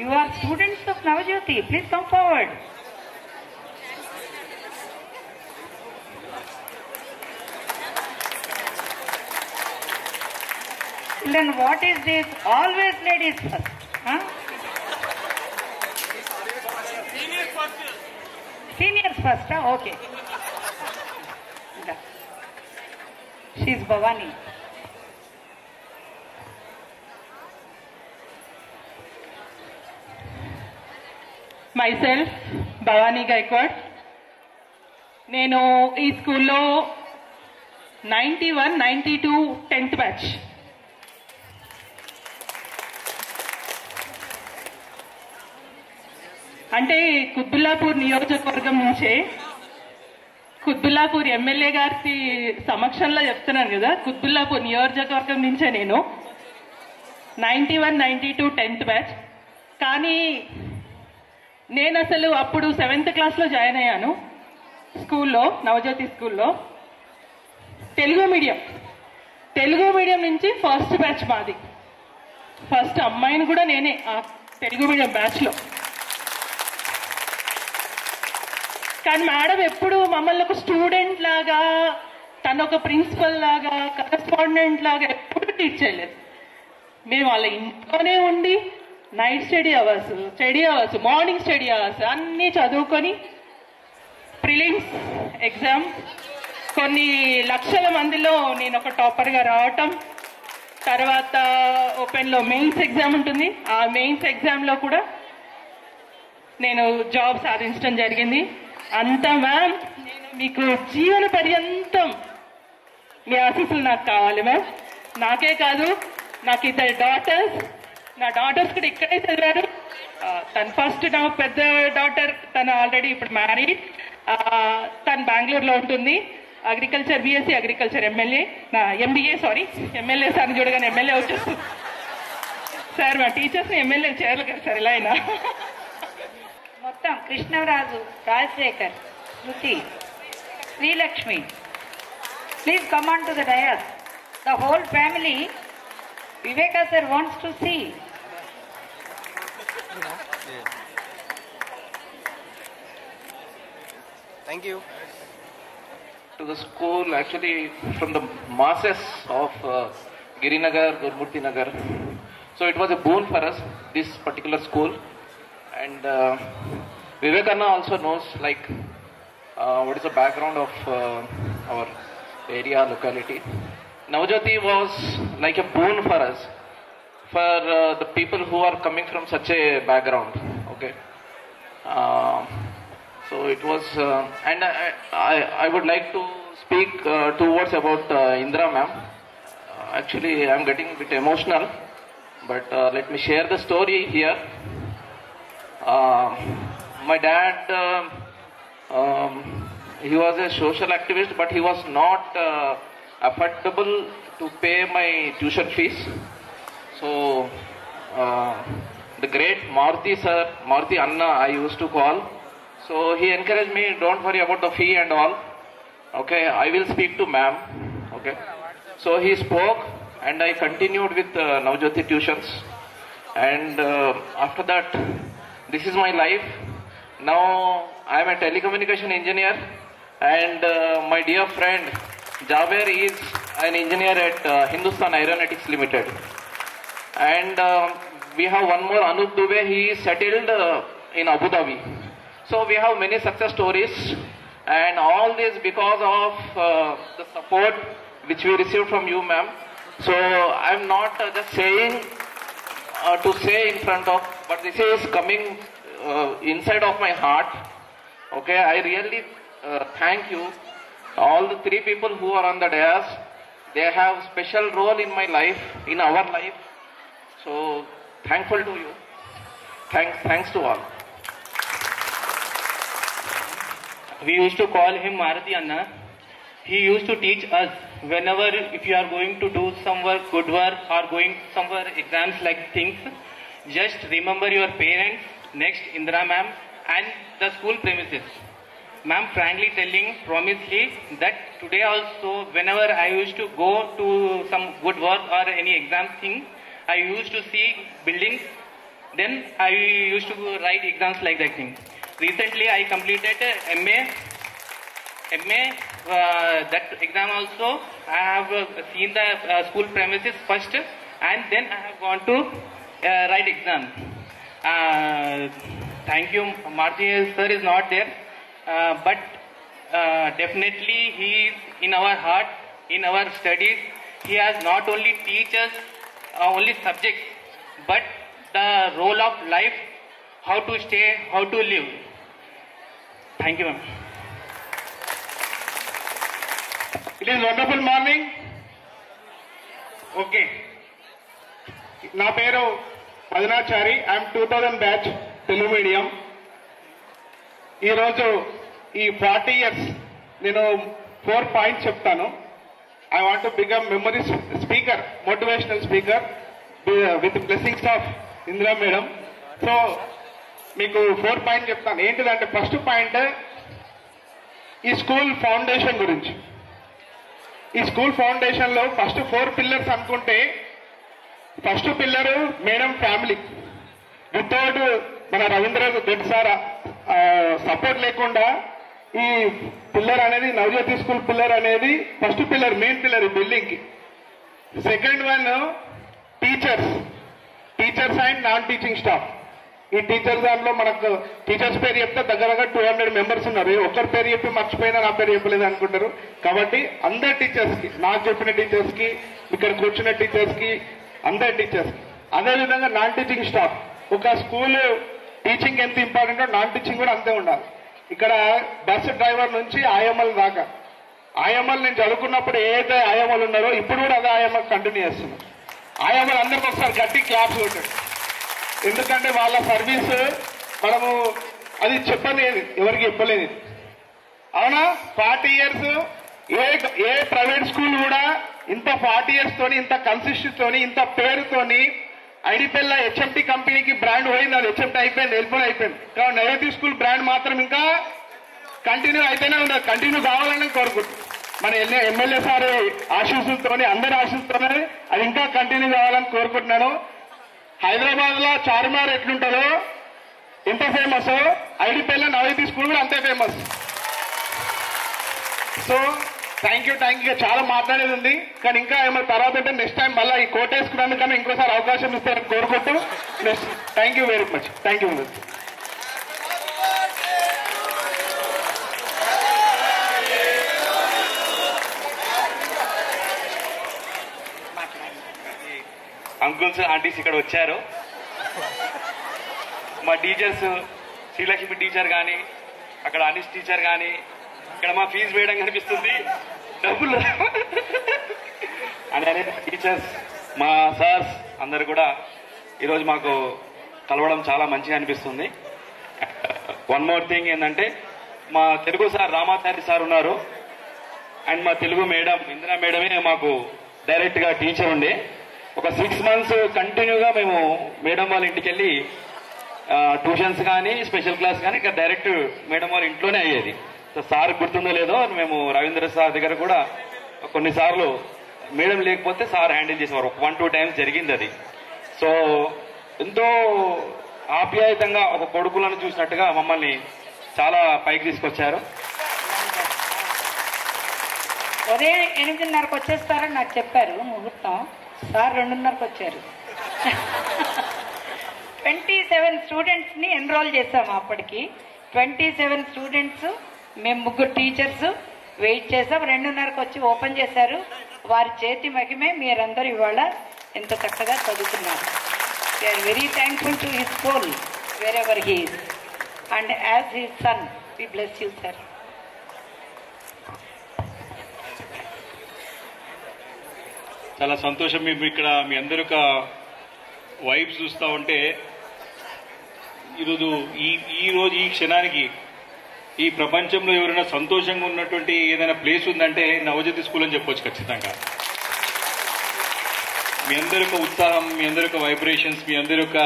you are students of Navajyoti. Please come forward. Children, what is this? Always ladies first. Huh? Seniors first, huh? Okay. She is Bhavani. Myself, Bhavani Gaikwad. నేను ఈ స్కూల్లో 91, 92 10th batch. అంటే కుత్బుల్లాపూర్ నియోజకవర్గం నుంచే Quthbullapur MLA గారి సమక్షంలో చెప్తున్నాను కదా, కుత్బుల్లాపూర్ నియోజకవర్గం నుంచే నేను 91, 92 10th బ్యాచ్. కానీ నేను అసలు అప్పుడు 7th క్లాస్లో జాయిన్ అయ్యాను స్కూల్లో, నవజ్యోతి స్కూల్లో. తెలుగు మీడియం నుంచి ఫస్ట్ బ్యాచ్ మాది. ఫస్ట్ అమ్మాయిని కూడా నేనే ఆ తెలుగు మీడియం బ్యాచ్లో. కానీ మేడం ఎప్పుడు మమ్మల్ని ఒక స్టూడెంట్ లాగా, తను ఒక ప్రిన్సిపల్ లాగా, కరెస్పాండెంట్ లాగా ఎప్పుడు ట్రీట్ చేయలేదు. మేము వాళ్ళ ఇంట్లోనే ఉండి night study hours, morning study hours అన్నీ చదువుకొని ప్రిలిమ్స్ ఎగ్జామ్ కొన్ని లక్షల మందిలో నేను ఒక టాపర్గా రావటం, తర్వాత ఓపెన్లో మెయిన్స్ ఎగ్జామ్ ఉంటుంది, ఆ మెయిన్స్ ఎగ్జామ్లో కూడా నేను జాబ్ సాధించడం జరిగింది. అంత మ్యామ్, నేను మీకు జీవన పర్యంతం మీ ఆశీస్సులు నాకు కావాలి మ్యామ్. నాకే కాదు, నాకు 2 డాటర్స్, నా డాటర్స్ కూడా ఇక్కడే చదివారు. తను ఫస్ట్, నా పెద్ద డాటర్ తను ఆల్రెడీ ఇప్పుడు మ్యారీడ్, తను బెంగళూరులో ఉంటుంది. Agriculture, BSc agriculture, MBA MLA సార్ని చూడగానే ఎమ్మెల్యే వచ్చేస్తుంది సార్. మా టీచర్స్ని ఎమ్మెల్యే చేయాలి కదా సార్, ఇలా అయినా. మొత్తం Krishnaraju, Rajasekhar, Shruti, Srilakshmi, please come on to the dais. The whole family Viveka sir wants to see. Thank you. To the school, actually from the masses of Girinagar, Gurmurti Nagar. So it was a boon for us, this particular school. And Vivekanna also knows like what is the background of our area, locality. Navajyoti was like a boon for us, for the people who are coming from such a background. Okay. So it was, and I would like to speak 2 words about Indra ma'am. Actually, I am getting a bit emotional, but let me share the story here. My dad, he was a social activist, but he was not affordable to pay my tuition fees. So the great Maruti sir, Maruti Anna I used to call. So he encouraged me, don't worry about the fee and all. Okay, I will speak to ma'am. Okay. So he spoke and I continued with Navajyoti tuitions. And after that, this is my life. Now I am a telecommunication engineer, and my dear friend Jaber is an engineer at Hindustan Aeronautics Limited. And we have one more, Anup Dubey, he is settled in Abu Dhabi. So we have many success stories, And all this because of the support which we received from you, ma'am. So I'm not just saying to say in front of, but this is coming inside of my heart. Okay, I really thank you. All the three people who are on the dais, they have special role in my life, in our life. So thankful to you. Thanks to all. We used to call him Maruti Anna. He used to teach us whenever if you are going to do some work, good work, or going somewhere exams like things, just remember your parents, next Indira ma'am, and the school premises. Ma'am frankly telling, promisely, that today also whenever I used to go to some good work or any exam thing, I used to see buildings, then I used to write exams like that thing. Recently I completed MA, that exam also I have seen the school premises first, and then I have gone to write exam. Thank you, Maruti sir is not there, but definitely he is in our heart, in our studies. He has not only teach us only subjects, but the role of life, how to stay, how to live. Thank you, ma'am. It is wonderful morning. Okay. నా పేరు Madanachari. I'm 2000 batch Telugu medium. ఈరోజు ఈ 40 years నేను 4 points చెప్తాను. I want to become memory speaker, motivational speaker with blessings of Indira madam. So మీకు 4 point చెప్తాను. ఏంటిదంటే first point ఈ స్కూల్ ఫౌండేషన్ గురించి. ఈ స్కూల్ ఫౌండేషన్ లో ఫస్ట్ 4 పిల్లర్స్ అనుకుంటే, first pillar madam family. Without మన రవీంద్ర రెడ్డి సార్ సపోర్ట్ లేకుండా ఈ పిల్లర్ అనేది, నవజ్యోతి స్కూల్ పిల్లర్ అనేది ఫస్ట్ పిల్లర్, మెయిన్ పిల్లర్ ఈ బిల్డింగ్ కి. Second one teachers and non teaching staff. ఈ టీచర్స్ దాంట్లో మనకు టీచర్స్ పేరు చెప్తే దగ్గరగా 200 మెంబర్స్ ఉన్నారు. ఒక్కరి పేరు చెప్పి మర్చిపోయినా నా పేరు చెప్పలేదు అనుకుంటారు. కాబట్టి అందరు టీచర్స్ కి, నాకు చెప్పిన టీచర్స్ కి, ఇక్కడ కూర్చున్న టీచర్స్ కి, అందరు టీచర్స్ కి. అదేవిధంగా నాన్ టీచింగ్ స్టాఫ్. ఒక స్కూల్ టీచింగ్ ఎంత ఇంపార్టెంటో నాన్ టీచింగ్ కూడా అంతే ఉండాలి. ఇక్కడ బస్సు డ్రైవర్ నుంచి ఆయమ్మల దాకా. ఆయమ్మలు నేను చదువుకున్నప్పుడు ఏదైతే ఆయమ్మలు ఉన్నారో ఇప్పుడు కూడా అదే ఆయమ్మలు కంటిన్యూ చేస్తున్నారు. ఆయమ్మలు అందరికి ఒకసారి గట్టి క్లాప్స్ కొట్టండి. ఎందుకంటే వాళ్ళ సర్వీస్ మనము అది చెప్పలేదు, ఎవరికి చెప్పలేదు. అవునా? 40 ఇయర్స్ ఏ ప్రైవేట్ స్కూల్ కూడా ఇంత 40 ఇయర్స్ తోని, ఇంత కన్సిస్టెన్సీ తోని, ఇంత పేరుతోని ఐడిపిఎల్ హెచ్ఎంటీ కంపెనీకి బ్రాండ్ పోయింది. అది హెచ్ఎంటీ అయిపోయింది, అయిపోయింది. కాబట్టి నవజ్యోతి స్కూల్ బ్రాండ్ మాత్రం ఇంకా కంటిన్యూ అయితేనే ఉండదు. కంటిన్యూ కావాలని కోరుకుంటున్నాం. మన ఎమ్మెల్యే సార్ ఆశీస్సులతోని, అందరి ఆశీస్సులతోనే అది ఇంకా కంటిన్యూ కావాలని కోరుకుంటున్నాను. హైదరాబాద్ లో చార్మినార్ ఎట్లుంటుందో, ఎంత ఫేమస్, ఐడిపిఎల్ నవజ్యోతి స్కూల్ కూడా అంతే ఫేమస్. So thank you. చాలా మాట్లాడేది ఉంది, కానీ ఇంకా ఏమైనా తర్వాత అంటే నెక్స్ట్ టైం మళ్ళీ ఈ కోట్ వేసుకున్నందుకన్నా ఇంకోసారి అవకాశం ఇస్తారని కోరుకుంటూ next. Thank you very much. Thank you. Uncles, aunties ఇక్కడ వచ్చారు. మా టీచర్స్, శ్రీలక్ష్మి టీచర్ కానీ, అక్కడ అనిష్ టీచర్ కానీ, ఇక్కడ మా ఫీజు వేయడం కనిపిస్తుంది, డబ్బులు అని అనే టీచర్స్, మా సార్స్ అందరు కూడా ఈరోజు మాకు కలవడం చాలా మంచిగా అనిపిస్తుంది. వన్ మోర్ థింగ్ ఏంటంటే, మా తెలుగు సార్ రామాచారి సార్ ఉన్నారు, అండ్ మా తెలుగు మేడం ఇందిరా మేడమే మాకు డైరెక్ట్ గా టీచర్ ఉండే. ఒక 6 months కంటిన్యూగా మేము మేడం వాళ్ళ ఇంటికి వెళ్ళి ట్యూషన్స్ కానీ, స్పెషల్ క్లాస్ కానీ ఇక్కడ డైరెక్ట్ మేడం వాళ్ళ ఇంట్లోనే అయ్యేది. సో సార్ గుర్తుందో లేదో, మేము రవీంద్ర సార్ దగ్గర కూడా కొన్నిసార్లు మేడం లేకపోతే సార్ హ్యాండిల్ చేసేవారు. 1-2 times జరిగింది అది. సో ఎంతో ఆప్యాయతంగా ఒక కొడుకులను చూసినట్టుగా మమ్మల్ని చాలా పైకి తీసుకొచ్చారు. ఉదయం 8:30కి వచ్చేస్తారని నాకు చెప్పారు ముహూర్తం. సార్ 2:30కి వచ్చారు. 27 స్టూడెంట్స్ ని ఎన్రోల్ చేశాము. అప్పటికి 27 స్టూడెంట్స్ మేము ముగ్గురు టీచర్స్ వెయిట్ చేసాం. 2:30కి వచ్చి ఓపెన్ చేశారు. వారి చేతి మహిమే మీరందరూ ఇవాళ ఎంత చక్కగా చదువుతున్నారు. We are very thankful to his soul wherever he is and as his son we bless you sir. చాలా సంతోషం. మేము ఇక్కడ మీ అందరూ ఒక వైబ్స్ చూస్తూ ఉంటే ఈరోజు ఈ క్షణానికి ఈ ప్రపంచంలో ఎవరైనా సంతోషంగా ఉన్నటువంటి ఏదైనా ప్లేస్ ఉందంటే నవజ్యోతి స్కూల్ అని చెప్పొచ్చు ఖచ్చితంగా. మీ అందరి యొక్క ఉత్సాహం, మీ అందరి యొక్క వైబ్రేషన్స్, మీ అందరి యొక్క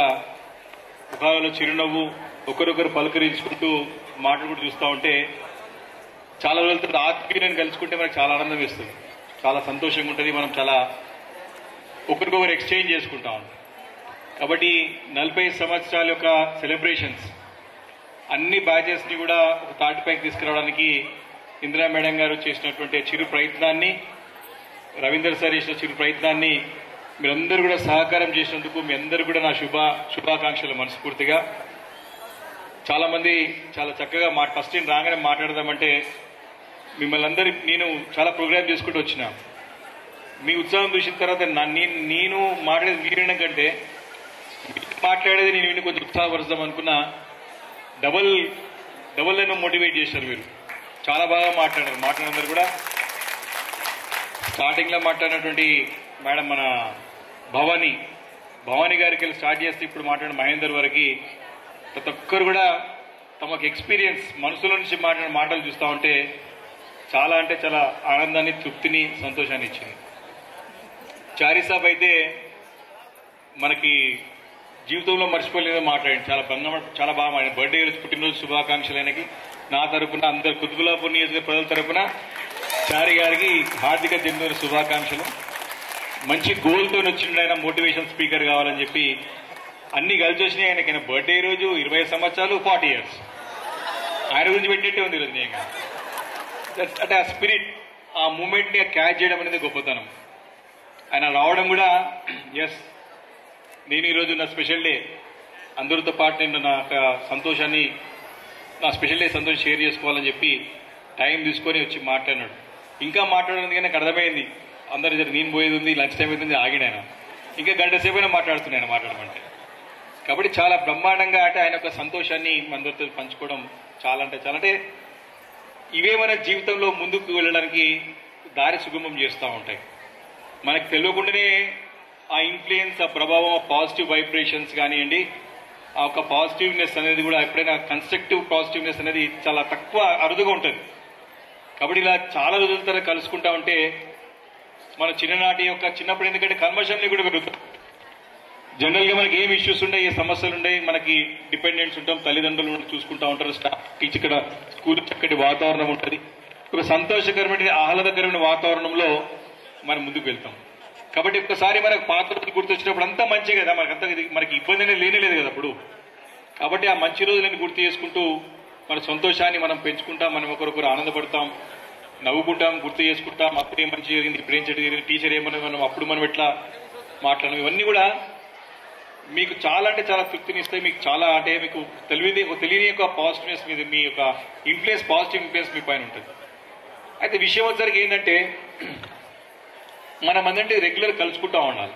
ముఖాలలో చిరునవ్వు, ఒకరొకరు పలకరించుకుంటూ మాట్లాడుకుంటూ చూస్తూ ఉంటే చాలా రోజుల తర్వాత ఆత్మీయులను కలుసుకుంటే మనకు చాలా ఆనందం వేస్తుంది, చాలా సంతోషంగా ఉంటుంది. మనం చాలా ఒకరికొకరు ఎక్స్చేంజ్ చేసుకుంటాం. కాబట్టి 40 సంవత్సరాల యొక్క సెలబ్రేషన్స్ అన్ని బ్యాచెస్ని కూడా ఒక తాటిపైకి తీసుకురావడానికి ఇందిరా మేడం గారు చేసినటువంటి చిరు ప్రయత్నాన్ని, రవీందర్ సార్ చేసిన చిరు ప్రయత్నాన్ని మీరందరూ కూడా సహకారం చేసినందుకు మీ అందరూ కూడా నా శుభాకాంక్షలు మనస్ఫూర్తిగా. చాలా మంది చాలా చక్కగా ఫస్ట్ నేను రాగానే మాట్లాడదామంటే మిమ్మల్ని అందరి నేను చాలా ప్రోగ్రామ్ చేసుకుంటూ వచ్చిన మీ ఉత్సాహం చూసిన తర్వాత నేను మాట్లాడేది మీరు వినడం కంటే మాట్లాడేది నేను విని కొంచెం ఉత్సాహపరుస్తాం అనుకున్నా. డబల్ నేను మోటివేట్ చేశారు మీరు. చాలా బాగా మాట్లాడినందరూ కూడా. స్టార్టింగ్లో మాట్లాడినటువంటి మేడం మన భవానీ గారికి వెళ్ళి స్టార్ట్ చేస్తే ఇప్పుడు మాట్లాడిన మహేందర్ వరకు ప్రతి ఒక్కరు కూడా తమకు ఎక్స్పీరియన్స్ మనసులో నుంచి మాట్లాడిన మాటలు చూస్తూ ఉంటే చాలా అంటే చాలా ఆనందాన్ని, తృప్తిని, సంతోషాన్ని ఇచ్చింది. చారీ సాబ్ అయితే మనకి జీవితంలో మర్చిపోలేదో మాట్లాడింది. చాలా బాగా మాట్లాడింది. బర్త్డే రోజు పుట్టినరోజు శుభాకాంక్షలు ఆయనకి నా తరపున, అందరు కుతుబులాపూర్ నియోజకవర్గ ప్రజల తరపున చారి గారికి హార్దిక జన్మదిన శుభాకాంక్షలు. మంచి గోల్తో వచ్చిండు ఆయన, మోటివేషన్ స్పీకర్ కావాలని చెప్పి అన్ని కలిసి వచ్చినాయి ఆయనకి. ఆయన బర్త్డే రోజు 20 సంవత్సరాలు 40 years ఆయన గురించి పెట్టేట్టే ఉంది ఈరోజు. నేను అంటే ఆ స్పిరిట్, ఆ మూమెంట్ని క్యాచ్ చేయడం అనేది గొప్పతనం. ఆయన రావడం కూడా ఎస్ నేను ఈరోజు నా స్పెషల్ డే అందరితో పాటు నేను నా సంతోషాన్ని, నా స్పెషల్ డే సంతోషం షేర్ చేసుకోవాలని చెప్పి టైం తీసుకొని వచ్చి మాట్లాడినాడు. ఇంకా మాట్లాడడానికి నాకు అర్థమైంది అందరు నేను పోయేది ఉంది, లంచ్ టైం అవుతుంది, ఆగినాయన ఇంకా గంట సేపైనా మాట్లాడుతున్నాను మాట్లాడమంటే. కాబట్టి చాలా బ్రహ్మాండంగా అంటే ఆయన యొక్క సంతోషాన్ని అందరితో పంచుకోవడం చాలా అంటే ఇవే మన జీవితంలో ముందుకు వెళ్ళడానికి దారి సుగమం చేస్తూ ఉంటాయి. మనకు తెలియకుండానే ఆ ఇన్ఫ్లుయెన్స్, ఆ ప్రభావం, ఆ పాజిటివ్ వైబ్రేషన్స్ కానివ్వండి, ఆ ఒక పాజిటివ్నెస్ అనేది కూడా ఎప్పుడైనా కన్స్ట్రక్టివ్ పాజిటివ్నెస్ అనేది చాలా తక్కువ, అరుదుగా ఉంటుంది. కాబట్టి ఇలా చాలా రోజుల తర్వాత కలుసుకుంటా ఉంటే మన చిన్నప్పుడు ఎందుకంటే కన్వర్షన్ని కూడా పెరుగుతుంది. జనరల్గా మనకి ఏం ఇష్యూస్ ఉన్నాయి, ఏ సమస్యలు ఉన్నాయి, మనకి డిపెండెంట్స్ ఉంటాం, తల్లిదండ్రులు చూసుకుంటూ ఉంటారు, స్టాఫ్ ఇక్కడ స్కూల్ చక్కటి వాతావరణం ఉంటుంది. ఒక సంతోషకరమైన ఆహ్లాదకరమైన వాతావరణంలో మనం ముందుకు వెళ్తాం. కాబట్టి ఒక్కసారి మనకు పాత రోజులు గుర్తొచ్చినప్పుడు అంతా మంచి కదా, మనకి ఇబ్బంది అనేది లేనేలేదు కదా అప్పుడు. కాబట్టి ఆ మంచి రోజులను గుర్తు చేసుకుంటూ మన సంతోషాన్ని మనం పెంచుకుంటాం, మనం ఒకరొకరు ఆనందపడతాం, నవ్వుకుంటాం, గుర్తు చేసుకుంటాం. అప్పుడు ఏం మంచి జరిగింది, ఇప్పుడు ఏం చెడు జరిగింది, టీచర్ ఏమన్నది, మనం అప్పుడు మనం ఎట్లా మాట్లాడడం, ఇవన్నీ కూడా మీకు చాలా అంటే చాలా తృప్తిని ఇస్తాయి. మీకు చాలా అంటే మీకు తెలియని యొక్క పాజిటివ్నెస్ మీద మీ యొక్క ఇన్ఫ్లుయెన్స్, పాజిటివ్ ఇన్ఫ్లుయెన్స్ మీ పైన ఉంటుంది. అయితే విషయం వచ్చరికి ఏంటంటే మనం అందంటే రెగ్యులర్ కలుసుకుంటూ ఉండాలి.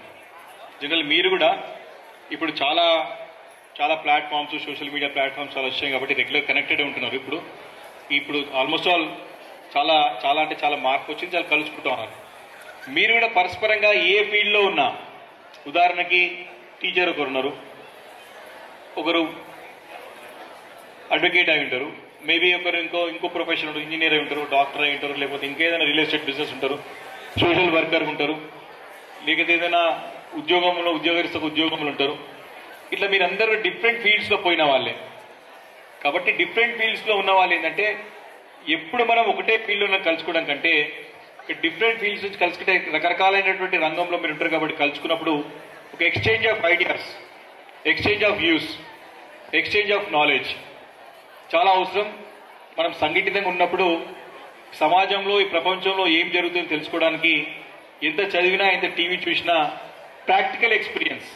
జనరల్ మీరు కూడా ఇప్పుడు చాలా ప్లాట్ఫామ్స్, సోషల్ మీడియా ప్లాట్ఫామ్స్ చాలా వచ్చాయి కాబట్టి రెగ్యులర్ కనెక్టెడ్ ఉంటున్నారు. ఇప్పుడు ఆల్మోస్ట్ ఆల్ చాలా అంటే చాలా మార్పు వచ్చింది, చాలా కలుసుకుంటూ ఉన్నారు. మీరు కూడా పరస్పరంగా ఏ ఫీల్డ్లో ఉన్నా, ఉదాహరణకి టీచర్ ఒకరు ఉన్నారు, ఒకరు అడ్వకేట్ అయి ఉంటారు, మేబీ ఒకరు ఇంకో ప్రొఫెషన్ ఉంటారు, ఇంజనీర్ అయి ఉంటారు, డాక్టర్ అయి ఉంటారు, లేకపోతే ఇంకేదైనా రియల్ ఎస్టేట్ బిజినెస్ ఉంటారు, సోషల్ వర్కర్ ఉంటారు, లేకపోతే ఏదైనా ఉద్యోగస్తులకు ఉద్యోగంలో ఉంటారు. ఇట్లా మీరందరూ డిఫరెంట్ ఫీల్డ్స్లో పోయిన వాళ్ళే. కాబట్టి డిఫరెంట్ ఫీల్డ్స్లో ఉన్న వాళ్ళు ఏంటంటే ఎప్పుడు మనం ఒకటే ఫీల్డ్లో కలుసుకోవడం కంటే డిఫరెంట్ ఫీల్డ్స్ నుంచి కలుసుకుంటే రకరకాలైనటువంటి రంగంలో మీరు ఉంటారు. కాబట్టి కలుసుకున్నప్పుడు ఒక exchange of ideas, exchange of views, exchange of knowledge చాలా అవసరం. మనం సంఘటితంగా ఉన్నప్పుడు సమాజంలో, ఈ ప్రపంచంలో ఏం జరుగుతుందో తెలుసుకోవడానికి ఎంత చదివినా, ఎంత టీవీ చూసినా ప్రాక్టికల్ ఎక్స్పీరియన్స్,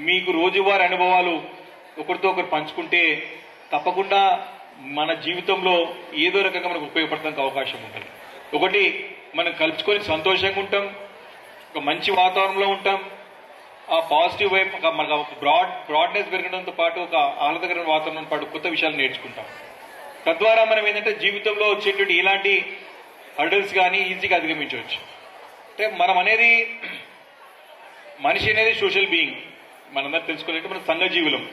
మీకు రోజువారీ అనుభవాలు ఒకరితో ఒకరు పంచుకుంటే తప్పకుండా మన జీవితంలో ఏదో రకంగా మనకు ఉపయోగపడడానికి అవకాశం ఉంటుంది. ఒకటి, మనం కలుసుకొని సంతోషంగా ఉంటాం, ఒక మంచి వాతావరణంలో ఉంటాం, ఆ పాజిటివ్ వైపు మనకు ఒక బ్రాడ్నెస్ పెరగడంతో పాటు ఒక ఆహ్లాదకరమైన వాతావరణంతో పాటు కొత్త విషయాలు నేర్చుకుంటాం. తద్వారా మనం ఏంటంటే జీవితంలో వచ్చేటువంటి ఇలాంటి హర్డల్స్ కానీ ఈజీగా అధిగమించవచ్చు. అంటే మనం అనేది మనిషి అనేది సోషల్ బీయింగ్, మనందరూ తెలుసుకోవాలంటే మనం సంఘజీవులం,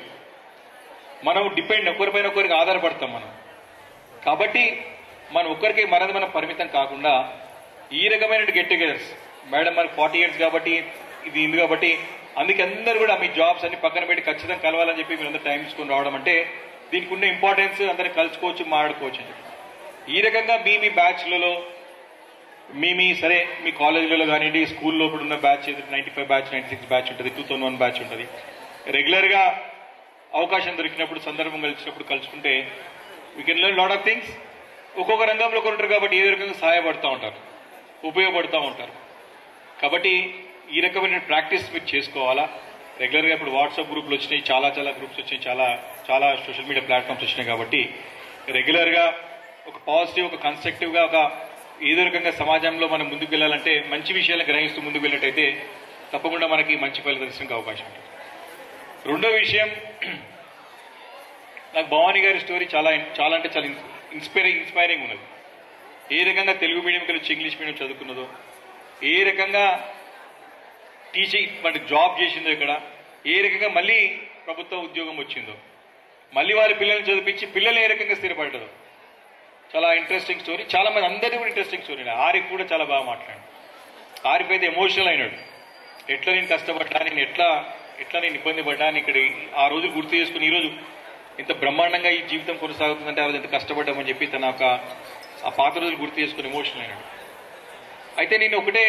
మనం డిపెండ్ ఒకరిపైన ఒకరికి ఆధారపడతాం మనం. కాబట్టి మనం ఒక్కరికి మనది మనం పరిమితం కాకుండా ఈ రకమైన గెట్ టుగెదర్స్, మేడం మనకు 40 years కాబట్టి ఇది ఉంది కాబట్టి అందుకే అందరూ కూడా మీ జాబ్స్ అన్ని పక్కన పెట్టి ఖచ్చితంగా కలవాలని చెప్పి మీరు అందరూ టైం తీసుకొని రావడం అంటే దీనికి ఉన్న ఇంపార్టెన్స్ అందరినీ కలుసుకోవచ్చు, మాట్లాడుకోవచ్చు అని చెప్పి. ఈ రకంగా మీ బ్యాచ్లలో సరే మీ కాలేజీలలో కానివ్వండి, స్కూల్లో ఇప్పుడు ఉన్న బ్యాచ్ 95 బ్యాచ్ 96 బ్యాచ్ ఉంటుంది, 2001 బ్యాచ్ ఉంటుంది. రెగ్యులర్గా అవకాశం దొరికినప్పుడు సందర్భం కలిసినప్పుడు కలుసుకుంటే we can learn lot of things. ఒక్కొక్క రంగంలో ఒకరు ఉంటారు కాబట్టి ఏదో రకంగా సహాయపడుతూ ఉంటారు, ఉపయోగపడుతూ ఉంటారు. కాబట్టి ఈ రకమైన ప్రాక్టీస్ మీరు చేసుకోవాలా. రెగ్యులర్గా ఇప్పుడు వాట్సాప్ గ్రూపులు వచ్చినాయి, చాలా గ్రూప్స్ వచ్చినాయి, చాలా సోషల్ మీడియా ప్లాట్ఫామ్స్ వచ్చినాయి. కాబట్టి రెగ్యులర్గా ఒక పాజిటివ్, ఒక కన్స్ట్రక్టివ్గా, ఒక ఏదో రకంగా సమాజంలో మనం ముందుకు వెళ్ళాలంటే మంచి విషయాలను గ్రహిస్తూ ముందుకు వెళ్ళినట్టయితే తప్పకుండా మనకి మంచి ఫలితానికి అవకాశం ఉంటుంది. రెండో విషయం, నాకు భవానీ గారి స్టోరీ చాలా అంటే చాలా ఇన్స్పైరింగ్ ఉన్నది. ఏ రకంగా తెలుగు మీడియం కలిసి ఇంగ్లీష్ మీడియం చదువుకున్నదో, ఏ రకంగా టీచింగ్ అంటే జాబ్ చేసిందో ఇక్కడ, ఏ రకంగా మళ్ళీ ప్రభుత్వ ఉద్యోగం వచ్చిందో, మళ్ళీ వారి పిల్లల్ని చదివించి పిల్లలు ఏ రకంగా స్థిరపడ్డారో, చాలా ఇంట్రెస్టింగ్ స్టోరీ. చాలా మంది అందరికీ కూడా ఇంట్రెస్టింగ్ స్టోరీ. ఆరిఫ్ కూడా చాలా బాగా మాట్లాడాడు. ఆరిఫ్ అయితే ఎమోషనల్ అయినాడు. ఎట్లా నేను కష్టపడ్డా, నేను ఎట్లా నేను ఇబ్బంది పడ్డా, ఇక్కడ ఆ రోజు గుర్తు చేసుకుని ఈరోజు ఇంత బ్రహ్మాండంగా ఈ జీవితం కొనసాగుతుందంటే ఆ రోజు ఎంత కష్టపడ్డామని చెప్పి తన ఆ పాత రోజులు గుర్తు చేసుకుని ఎమోషనల్ అయినాడు. అయితే నేను ఒకటే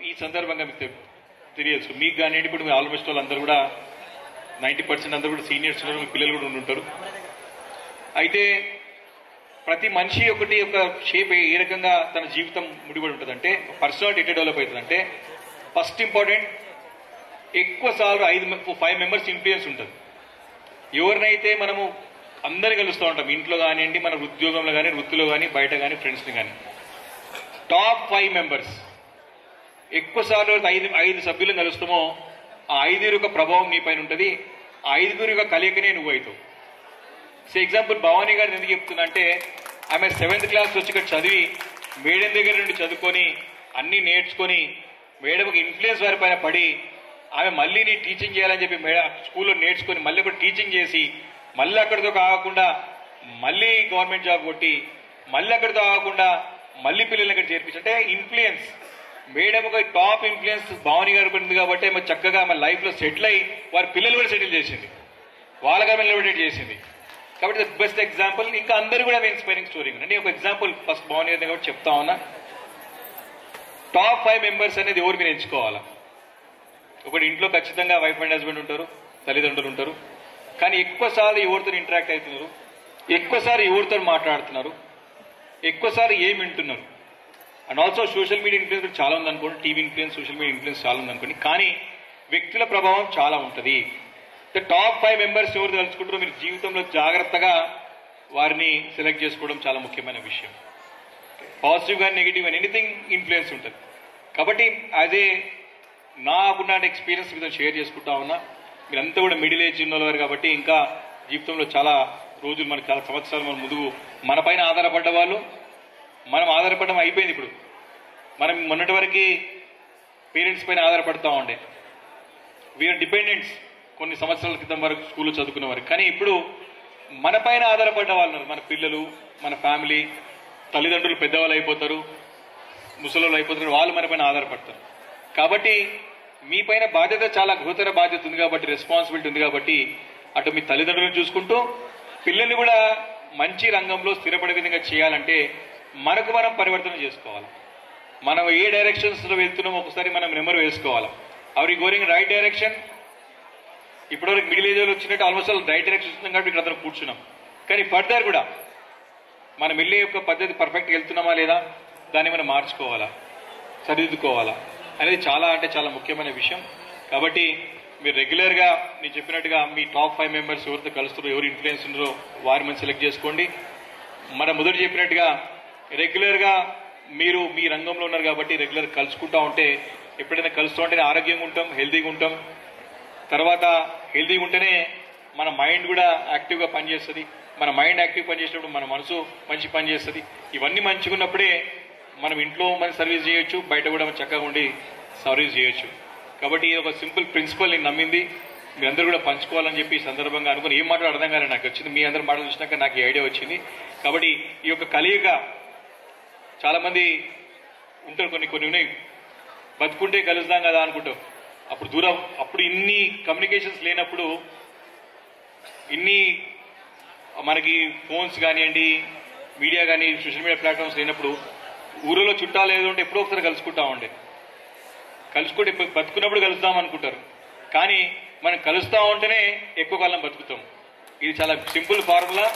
ఈ సందర్భంగా మీకు తెలియచ్చు, మీకు కానివ్వండి, ఇప్పుడు మీ ఆల్మోస్ట్ వాళ్ళు అందరూ కూడా 90% అందరూ కూడా సీనియర్స్ ఉన్నారు, మీ పిల్లలు కూడా ఉంటుంటారు. అయితే ప్రతి మనిషి ఒకటి ఒక షేప్ ఏ రకంగా తన జీవితం ముడిపడి ఉంటుందంటే, పర్సనాలిటీ ఎట్లా డెవలప్ అవుతుందంటే, ఫస్ట్ ఇంపార్టెంట్ ఎక్కువ సార్లు 5 మెంబర్స్ ఇన్ఫ్లుయెన్స్ ఉంటుంది. ఎవరినైతే మనము అందరు కలుస్తూ ఉంటాం, ఇంట్లో కానివ్వండి, మన ఉద్యోగంలో కానీ, వృత్తిలో కానీ, బయట కానీ, ఫ్రెండ్స్ని కానీ, టాప్ 5 మెంబర్స్ ఎక్కువ సార్లు 5 సభ్యులను కలుస్తామో ఆ 5 యొక్క ప్రభావం నీ పైన ఉంటుంది. ఆ 5 యొక్క కలయికనే నువ్వు అవుతావు. ఎగ్జాంపుల్ భవానీ గారు ఎందుకు చెప్తున్నా అంటే, ఆమె 7th క్లాస్ వచ్చి ఇక్కడ చదివి మేడం దగ్గర నుండి చదువుకొని అన్ని నేర్చుకొని మేడంకి ఇన్ఫ్లుయెన్స్ వారి పైన పడి ఆమె మళ్ళీ నీ టీచింగ్ చేయాలని చెప్పి స్కూల్లో నేర్చుకొని మళ్ళీ కూడా టీచింగ్ చేసి మళ్ళీ అక్కడితో కాకుండా మళ్ళీ గవర్నమెంట్ జాబ్ కొట్టి మళ్ళీ అక్కడితో కాకుండా మళ్ళీ పిల్లల్ని అక్కడ చేర్పించి, అంటే ఇన్ఫ్లుయెన్స్ మేడం ఒక టాప్ ఇన్ఫ్లుయెన్స్ భవానీ గారు పడింది కాబట్టి ఆమె చక్కగా ఆమె లైఫ్లో సెటిల్ అయ్యి వారి పిల్లలు కూడా సెటిల్ చేసింది, వాళ్ళగా నిలబెట్టేట్ చేసింది. కాబట్టి బెస్ట్ ఎగ్జాంపుల్. ఇంకా అందరూ కూడా ఇన్స్పైరింగ్ స్టోరీ. నేను ఒక ఎగ్జాంపుల్ ఫస్ట్ భవానీ గారిని కాబట్టి చెప్తా ఉన్నా. టాప్ 5 మెంబర్స్ అనేది ఎవరు మీరు ఎంచుకోవాలా? ఒకటి, ఇంట్లో ఖచ్చితంగా వైఫ్ అండ్ హస్బెండ్ ఉంటారు, తల్లిదండ్రులు ఉంటారు. కానీ ఎక్కువసార్లు ఎవరితో ఇంటరాక్ట్ అవుతున్నారు, ఎక్కువసార్లు ఎవరితో మాట్లాడుతున్నారు, ఎక్కువసార్లు ఏం వింటున్నారు. And also social media influence చాలా ఉందనుకోండి, TV influence, social media influence చాలా ఉందనుకోండి. కానీ వ్యక్తుల ప్రభావం చాలా ఉంటుంది. టాప్ 5 మెంబర్స్ ఎవరు తలుచుకుంటారో మీరు జీవితంలో జాగ్రత్తగా వారిని సెలెక్ట్ చేసుకోవడం చాలా ముఖ్యమైన విషయం. పాజిటివ్ కానీ నెగిటివ్ కానీ ఎనీథింగ్ ఇన్ఫ్లుయెన్స్ ఉంటుంది. కాబట్టి యాజ్ ఏ నాకున్న ఎక్స్పీరియన్స్ మీతో షేర్ చేసుకుంటా ఉన్నా. మీరంతా కూడా మిడిల్ ఏజ్ ఉన్నవారు కాబట్టి ఇంకా జీవితంలో చాలా రోజులు మనకు చాలా సంవత్సరాలు మన ముందు మన పైన ఆధారపడ్డ వాళ్ళు, మనం ఆధారపడడం అయిపోయింది. ఇప్పుడు మనం మొన్నటి వరకు పేరెంట్స్ పైన ఆధారపడతా ఉండే, వీఆర్ డిపెండెంట్స్ కొన్ని సంవత్సరాల క్రితం వరకు స్కూల్లో చదువుకున్న వారు. కానీ ఇప్పుడు మన పైన ఆధారపడ్డ వాళ్ళు, మన పిల్లలు, మన ఫ్యామిలీ, తల్లిదండ్రులు పెద్దవాళ్ళు అయిపోతారు, ముసలోళ్ళు అయిపోతారు, వాళ్ళు మన పైన ఆధారపడతారు. కాబట్టి మీ పైన బాధ్యత చాలా గురుతర బాధ్యత ఉంది కాబట్టి, రెస్పాన్సిబిలిటీ ఉంది కాబట్టి అటు మీ తల్లిదండ్రులను చూసుకుంటూ పిల్లల్ని కూడా మంచి రంగంలో స్థిరపడే విధంగా చేయాలంటే మనకు మనం పరివర్తన చేసుకోవాలి. మనం ఏ డైరెక్షన్స్లో వెళ్తున్నామో ఒకసారి మనం నెంబర్ వేసుకోవాలి. Are you going right direction? ఇప్పటివరకు మిడిల్ ఏజ్లో వచ్చినట్టు ఆల్మోస్ట్ రైట్ డైరెక్షన్ వస్తున్నాం కాబట్టి ఇక్కడ అందరం కూర్చున్నాం. కానీ ఫర్దర్ కూడా మనం వెళ్ళే యొక్క పద్ధతి పర్ఫెక్ట్గా వెళ్తున్నామా లేదా, దాన్ని మనం మార్చుకోవాలా, సరిదిద్దుకోవాలా అనేది చాలా అంటే చాలా ముఖ్యమైన విషయం. కాబట్టి మీరు రెగ్యులర్గా నేను చెప్పినట్టుగా మీ టాప్ 5 మెంబర్స్ ఎవరితో కలుస్తారో, ఎవరు ఇన్ఫ్లుయెన్స్ ఉన్నారో వారి మంది సెలెక్ట్ చేసుకోండి. మన మొదట చెప్పినట్టుగా రెగ్యులర్గా మీరు మీ రంగంలో ఉన్నారు కాబట్టి రెగ్యులర్ కలుసుకుంటూ ఉంటే, ఎప్పుడైనా కలుస్తూ ఉంటేనే ఆరోగ్యంగా ఉంటాం, హెల్తీగా ఉంటాం. తర్వాత హెల్తీగా ఉంటేనే మన మైండ్ కూడా యాక్టివ్గా పనిచేస్తుంది. మన మైండ్ యాక్టివ్ పనిచేసినప్పుడు మన మనసు మంచి పని చేస్తుంది. ఇవన్నీ మంచిగా ఉన్నప్పుడే మనం ఇంట్లో మంచి సర్వీస్ చేయొచ్చు, బయట కూడా చక్కగా ఉండి సర్వీస్ చేయొచ్చు. కాబట్టి ఇది ఒక సింపుల్ ప్రిన్సిపల్ నేను నమ్మింది, మీరందరూ కూడా పంచుకోవాలని చెప్పి ఈ సందర్భంగా అనుకుని ఏం మాటలు అర్థం కాలేదు నాకు వచ్చింది. మీ అందరి మాటలు చూసినాక నాకు ఈ ఐడియా వచ్చింది. కాబట్టి ఈ యొక్క కలియుగ చాలా మంది ఉంటారు, కొన్ని ఉన్నాయి, బతుకుంటే కలుద్దాం కదా అనుకుంటాం. అప్పుడు దూరం, అప్పుడు ఇన్ని కమ్యూనికేషన్స్ లేనప్పుడు, ఇన్ని మనకి ఫోన్స్ కానివ్వండి, మీడియా కానీ, సోషల్ మీడియా ప్లాట్ఫామ్స్ లేనప్పుడు ఊరిలో చుట్టాలు ఏదో ఉంటే ఎప్పుడో ఒకసారి కలుసుకుంటా ఉండే, కలుసుకుంటే బతుకున్నప్పుడు కలుద్దాం అనుకుంటారు. కానీ మనం కలుస్తూ ఉంటేనే ఎక్కువ కాలం బతుకుతాం. ఇది చాలా సింపుల్ ఫార్ములా.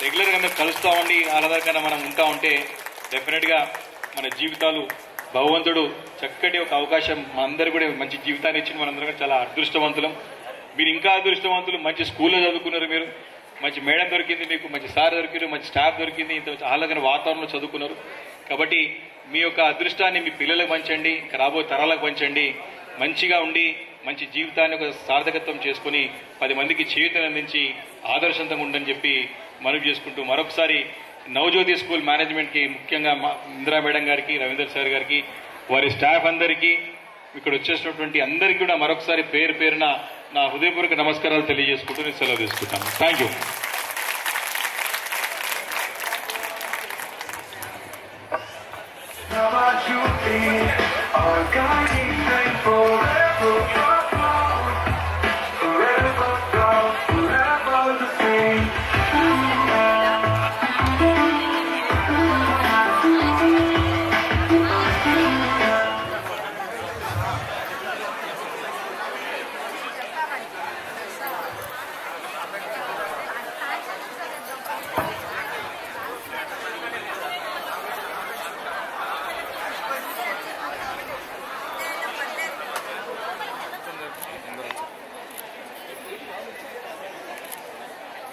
రెగ్యులర్గా మీరు కలుస్తూ ఉండి ఆధారంగా మనం ఉంటా ఉంటే డెఫినెట్గా మన జీవితాలు భగవంతుడు చక్కటి ఒక అవకాశం మనందరూ కూడా మంచి జీవితాన్ని ఇచ్చింది. మనందరం కూడా చాలా అదృష్టవంతులం. మీరు ఇంకా అదృష్టవంతులు. మంచి స్కూల్లో చదువుకున్నారు, మీరు మంచి మేడం దొరికింది, మీకు మంచి సార్ దొరికింది, మంచి స్టాఫ్ దొరికింది, ఇంత ఆహ్లాదకర వాతావరణంలో చదువుకున్నారు. కాబట్టి మీ యొక్క అదృష్టాన్ని మీ పిల్లలకు పంచండి, రాబోయే తరాలకు పంచండి. మంచిగా ఉండి మంచి జీవితాన్ని ఒక సార్థకత్వం చేసుకుని 10 మందికి చేయూతను అందించి ఆదర్శంతంగా ఉండని చెప్పి మనవి చేసుకుంటూ మరొకసారి నవజ్యోతి స్కూల్ మేనేజ్మెంట్కి, ముఖ్యంగా ఇందిరా మేడం గారికి, రవీందర్ సార్ గారికి, వారి స్టాఫ్ అందరికీ, ఇక్కడ వచ్చేసినటువంటి అందరికీ కూడా మరొకసారి పేరు పేరున నా హృదయపూర్వక నమస్కారాలు తెలియజేసుకుంటూ నేను సెలవు తీసుకుంటాను. Thank you.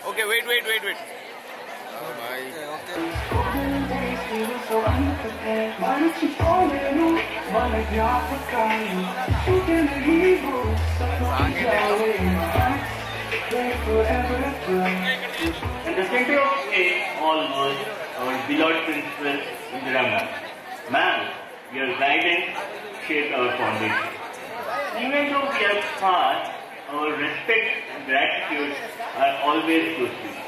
Okay, wait. Why don't you fall in love? Why not you And the center of it all was our beloved principal, Indira ma'am. Ma'am, your guidance shaped our foundation. Even though we are far, our respect and gratitude are always close to you.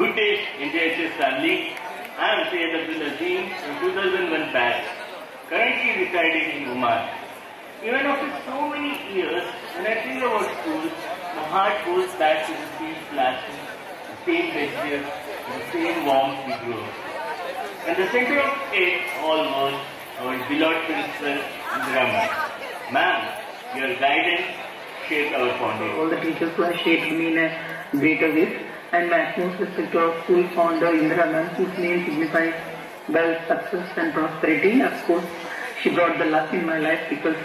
Good day, NJHS family. I am Syed Abdul Azim from 2001 batch, currently residing in Oman. Even after so many years, when I think about school, my heart goes back to the same classroom, the same benches, the same warmth we grew up. And the center of it all was our beloved principal, Indira ma'am. Ma'am, your guidance shaped our foundation. All the teachers who have shaped me in a greater way, and my utmost respect to our school founder, Indira ma'am, whose name signifies wealth, success and prosperity. Of course, she brought the luck in my life because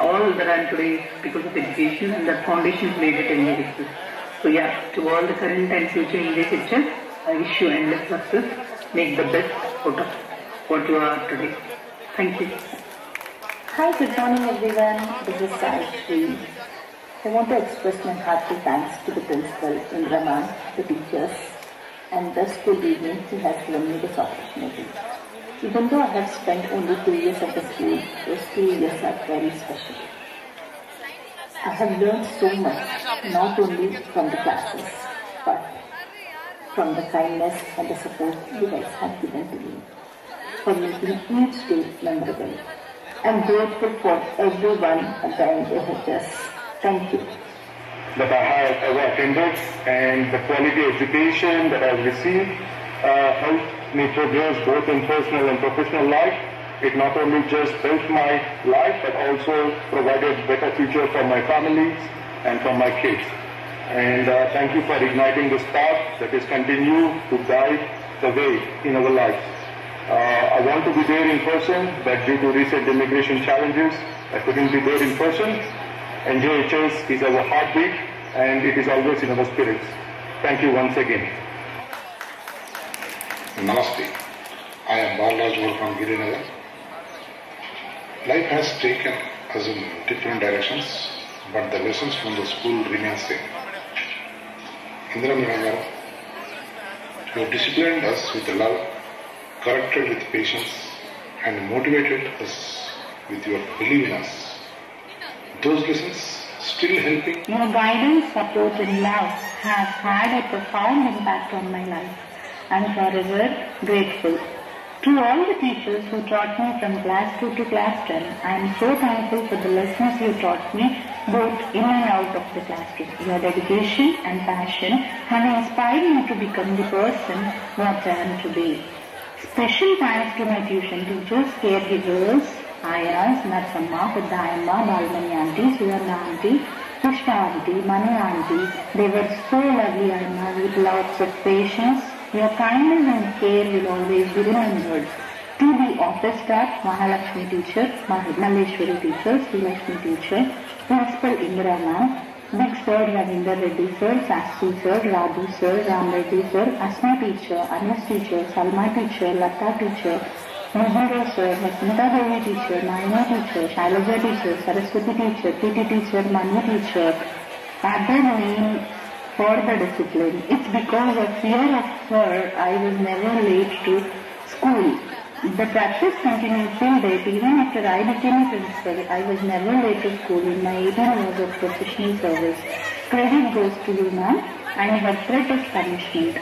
all that I am today is because of education, and that foundation made it any exist. So yeah, to all the current and future English teachers, I wish you endless success. Make the best out of what you are today. Thank you. Hi, good morning everyone. This is Sayashree. I want to express my hearty thanks to the principal, Indira ma'am, the teachers, and the school evening who has given me this opportunity. Even though I have spent only 2 years at the school, those 2 years are very special. I have learned so much, not only from the classes, but from the kindness and the support you guys have given to me, for making each day memorable. I am grateful for everyone at the NJHS. Thank you. That I have ever attended, and the quality education that I have received helped me progress both in personal and professional life. It not only just helped my life, but also provided better future for my families and for my kids. And thank you for igniting this spark that is continue to guide the way in our lives. I want to be there in person, but due to recent immigration challenges, I couldn't be there in person. And JHS is our heartbeat and it is always in our spirits. Thank you once again. Namaste. I am Balraj from Girinagar. Life has taken us in different directions, but the lessons from the school remain same. Indira Madam, you have disciplined us with love, corrected with patience, and motivated us with your belief in us. Those lessons still helping. Your guidance, support and love have had a profound impact on my life. I am forever grateful. To all the teachers who taught me from class 2 to class 10, I am so thankful for the lessons you taught me both in and out of the classroom. Your dedication and passion have inspired me to become the person what I am today. Special thanks to my tuition teachers, caregivers, Ayas, Narsamma, Peddayamma, Balmani auntie, Suvarna auntie, Pushpa auntie, Mani auntie. They were so lovely, Ayama, with lots of patience. Your kindness and care will always be remembered. To the office staff, Mahalakshmi teacher, Malleshwari teacher, Srilakshmi teacher, Principal Indira ma'am, Big Sir, Ravinder Reddy sir, Sastri sir, Radhu sir, Ram Reddy sir, Asma teacher, Anas teacher, Salma teacher, Lata teacher, Mohira sir, Hasmita Devi teacher, Naina teacher, Shailaja teacher, Saraswati teacher, PT teacher, Manu teacher. Other name for the discipline. It's because of fear of her I was never late to school. The practice continued till date. Even after I became a principal, I was never late to school in my 18 years of professional service. Credit goes to you, ma'am, and her threat of punishment.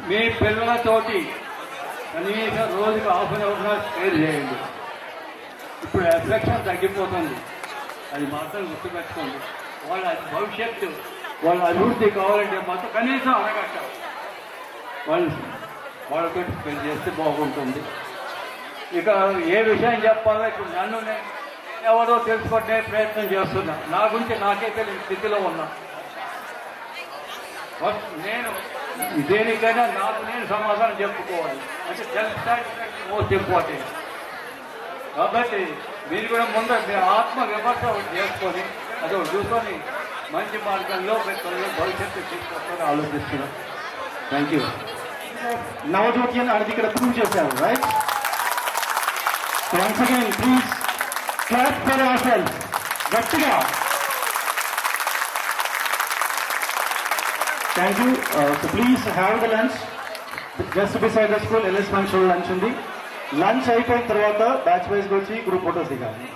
మీ పిల్లలతోటి కనీసం రోజుకి half an hour share చేయండి. ఇప్పుడు affection తగ్గిపోతుంది, అది మాత్రం గుర్తుపెట్టుకోండి. వాళ్ళ భవిష్యత్తు, వాళ్ళ అభివృద్ధి కావాలంటే మాత్రం కనీసం అరగట్ట వాళ్ళతో స్పెండ్ చేస్తే బాగుంటుంది. ఇక ఏ విషయం చెప్పాలో ఇప్పుడు నన్ను ఎవరో తెలుసుకునే ప్రయత్నం చేస్తున్నా. నా గురించి నాకే తెలియని స్థితిలో ఉన్నా. నేను దేనికైనా నాకు నేను సమాధానం చెప్పుకోవాలి. అంటే సెల్ఫ్ సాటిస్ఫాక్షన్ మోస్ట్ ఇంపార్టెంట్. కాబట్టి మీరు కూడా ముందు మీ ఆత్మ విమర్శ చేసుకొని అది చూసుకొని మంచి మార్గంలో భవిష్యత్తు తీసుకొస్తారని ఆలోచిస్తున్నాను. Thank you. నవజ్యోతి అని అది ఇక్కడ ప్రూవ్ చేశారు, right? Once again please clap for our గట్టిగా. Thank you. So please have the lunch just beside the school. LS function lunch ఉంది. లంచ్ అయిపోయిన తర్వాత బ్యాచ్ వైజ్గా వచ్చి గ్రూప్ ఫోటోస్ దిగాలి.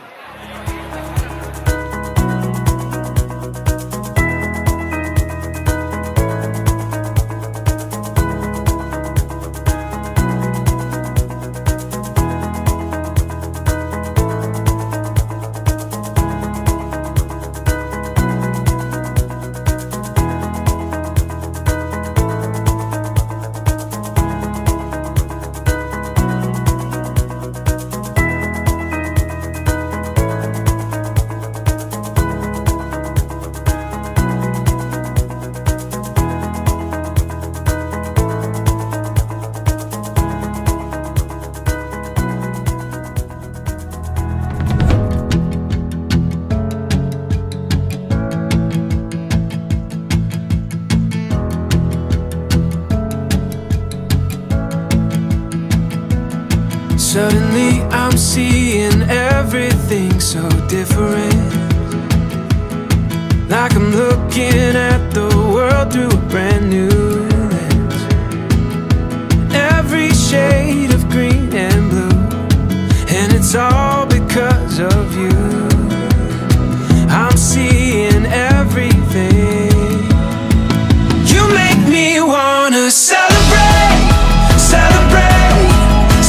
Suddenly I'm seeing everything so different, like I'm looking at the world through a brand new lens. Every shade of green and blue, and it's all because of you. I'm seeing everything. You make me wanna celebrate, celebrate,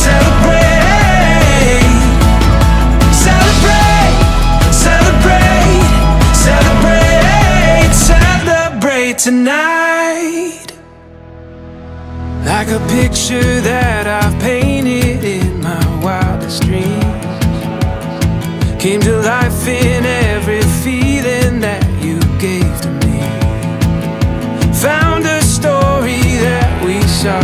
celebrate, celebrate, celebrate, celebrate, celebrate tonight. Like a picture that I've painted in my wildest dreams, came to life in every feeling that you gave to me. Found a story that we saw,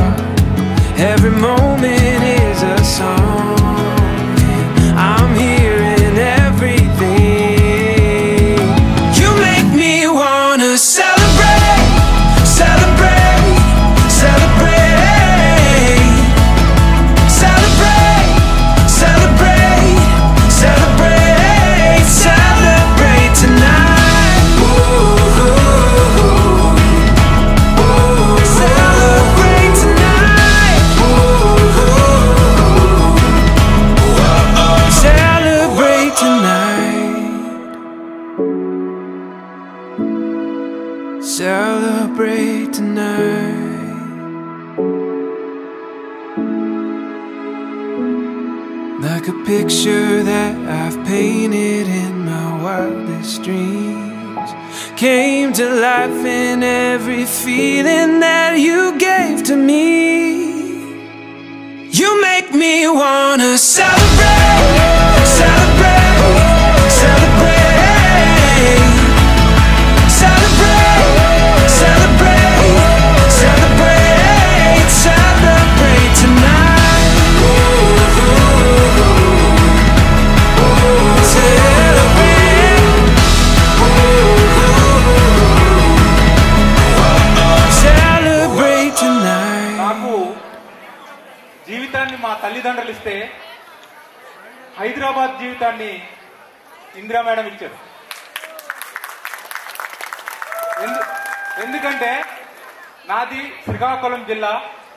every moment is a song. I'm hearing everything. You make me wanna celebrate, celebrate, celebrate, celebrate, celebrate, celebrate, celebrate tonight. Ooh, ooh, ooh, celebrate tonight. Ooh, celebrate tonight. Celebrate tonight. Like a picture that I've painted in my wildest dreams, came to life in every feeling that you gave to me. You make me wanna celebrate, celebrate, celebrate, celebrate, celebrate, celebrate, celebrate tonight. Celebrate tonight. నాకు జీవితాన్ని మా తల్లిదండ్రులు ఇస్తే హైదరాబాద్ జీవితాన్ని Indira madam ఇచ్చారు. ఎందుకంటే నాది శ్రీకాకుళం జిల్లా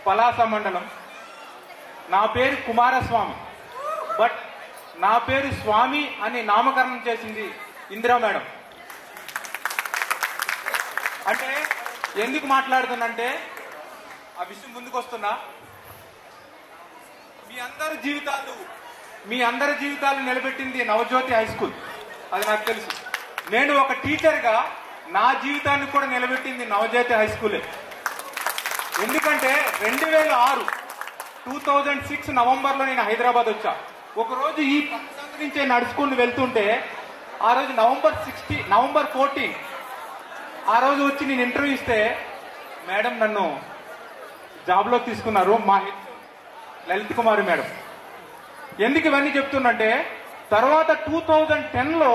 పలాస మండలం. నా పేరు కుమారస్వామి, బట్ నా పేరు స్వామి అని నామకరణం చేసింది ఇందిరా మేడం. అంటే ఎందుకు మాట్లాడుతున్నంటే ఆ విషయం ముందుకు వస్తున్నా. మీ అందరి జీవితాలు నిలబెట్టింది నవజ్యోతి హై స్కూల్, అది నాకు తెలుసు. నేను ఒక టీచర్గా నా జీవితాన్ని కూడా నిలబెట్టింది నవజ్యోతి హై స్కూలే. ఎందుకంటే 2006 నవంబర్లో నేను హైదరాబాద్ వచ్చా. ఒకరోజు ఈ పక్కన నుంచే నడుచుకుని వెళ్తుంటే, ఆ రోజు నవంబర్ 14 ఆ రోజు వచ్చి నేను ఇంటర్వ్యూ ఇస్తే మేడం నన్ను జాబ్లో తీసుకున్నారు, మా లలిత్ కుమారి మేడం. ఎందుకు ఇవన్నీ చెప్తున్నంటే, తర్వాత 2010లో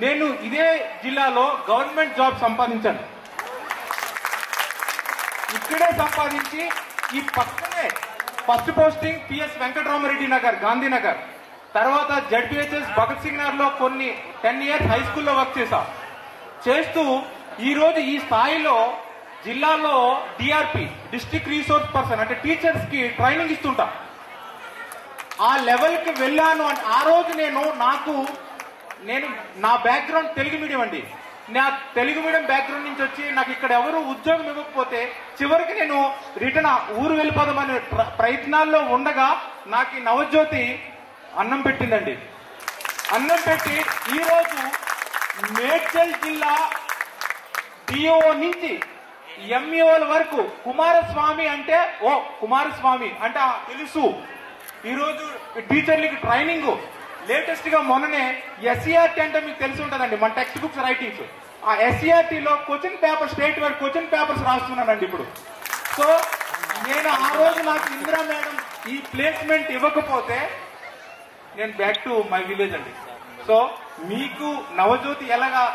నేను ఇదే జిల్లాలో గవర్నమెంట్ జాబ్ సంపాదించాను. ఇక్కడే సంపాదించి ఈ పక్కనే first posting PS Venkataramareddy Nagar, Gandhinagar. తర్వాత జడ్పిహెచ్ఎస్ భగత్ సింగ్ నగర్ లో కొన్ని 10 years హై స్కూల్లో వర్క్ చేస్తూ ఈ రోజు ఈ స్థాయిలో జిల్లాలో డిఆర్పి, డిస్ట్రిక్ట్ రిసోర్స్ పర్సన్, అంటే టీచర్స్ కి ట్రైనింగ్ ఇస్తుంటా. ఆ లెవెల్ కి వెళ్ళాను. అంటే ఆ రోజు నేను నా బ్యాక్గ్రౌండ్ తెలుగు మీడియం అండి. నా తెలుగు మీడియం బ్యాక్గ్రౌండ్ నుంచి వచ్చి నాకు ఇక్కడ ఎవరు ఉద్యోగం ఇవ్వకపోతే చివరికి నేను రిటర్న్ ఊరు వెళ్ళిపోదామనే ప్రయత్నాల్లో ఉండగా నాకు ఈ నవజ్యోతి అన్నం పెట్టిందండి. అన్నం పెట్టి ఈరోజు మేడ్చల్ జిల్లా డిఓ నుంచి ఎంఈఓల వరకు కుమారస్వామి అంటే కుమారస్వామి అంటే తెలుసు. ఈరోజు టీచర్లకి ట్రైనింగ్ లేటెస్ట్ గా మొన్ననే ఎస్సీఆర్టీ అంటే మీకు తెలిసి ఉంటుందండి, మన టెక్స్ట్ బుక్స్ రైటింగ్స్. ఆ ఎస్సీఆర్టీలో question paper, state wide question papers రాస్తున్నానండి ఇప్పుడు. సో నేను ఆ రోజు నాకు ఇందిరా మేడం ఈ ప్లేస్మెంట్ ఇవ్వకపోతే నేను బ్యాక్ టు మై విలేజ్ అండి. సో మీకు నవజ్యోతి ఎలాగా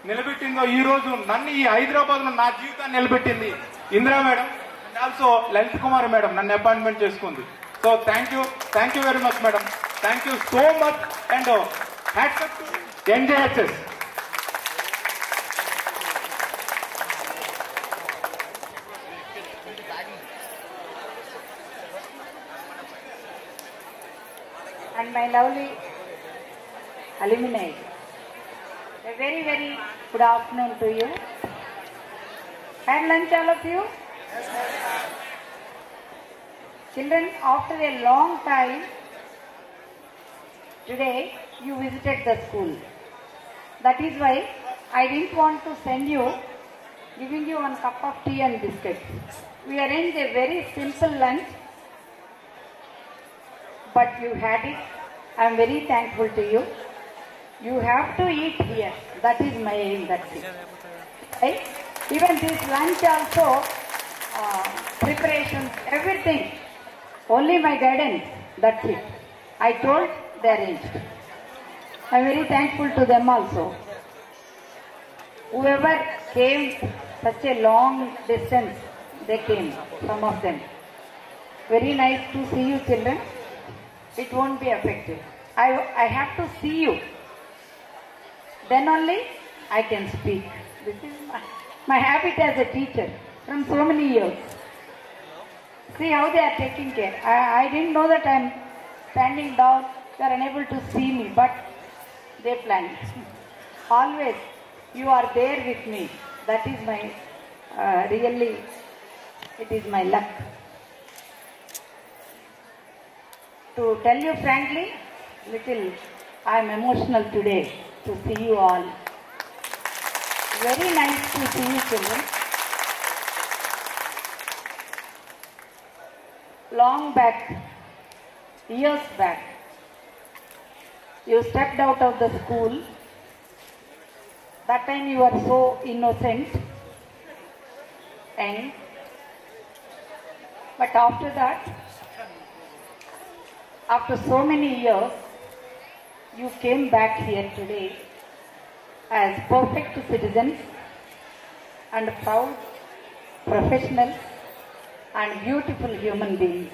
నిలబెట్టిందో ఈ రోజు నన్ను ఈ హైదరాబాద్ లో నా జీవితాన్ని నిలబెట్టింది Indira madam. And also Lalit Kumar madam నన్ను అపాయింట్మెంట్ చేసుకుంది. So thank you very much, madam. Thank you so much, and hats up to NJHS. And my lovely alumni, a very, very good afternoon to you. Had lunch, all of you? Children, after a long time, today you visited the school. That is why I didn't want to send you, giving you one cup of tea and biscuit. We arranged a very simple lunch, but you had it. I am very thankful to you. You have to eat here. That is my aim, that's it. Right? Even this lunch also, preparations, everything. Only my guidance, that's it. I told, they arranged. I am very thankful to them also. Whoever came such a long distance, they came, some of them. Very nice to see you, children. It won't be affected. I have to see you. Then only I can speak. This is my habit as a teacher from so many years. See how they are taking care. I didn't know that I am standing down. They are unable to see me, but they planned. Always you are there with me. That is my, really, it is my luck. To tell you frankly, I am emotional today to see you all. Very nice to see you, children. Long back, years back, you stepped out of the school. That time you were so innocent, but after that, after so many years, you came back here today as perfect citizens and proud professionals and beautiful human beings.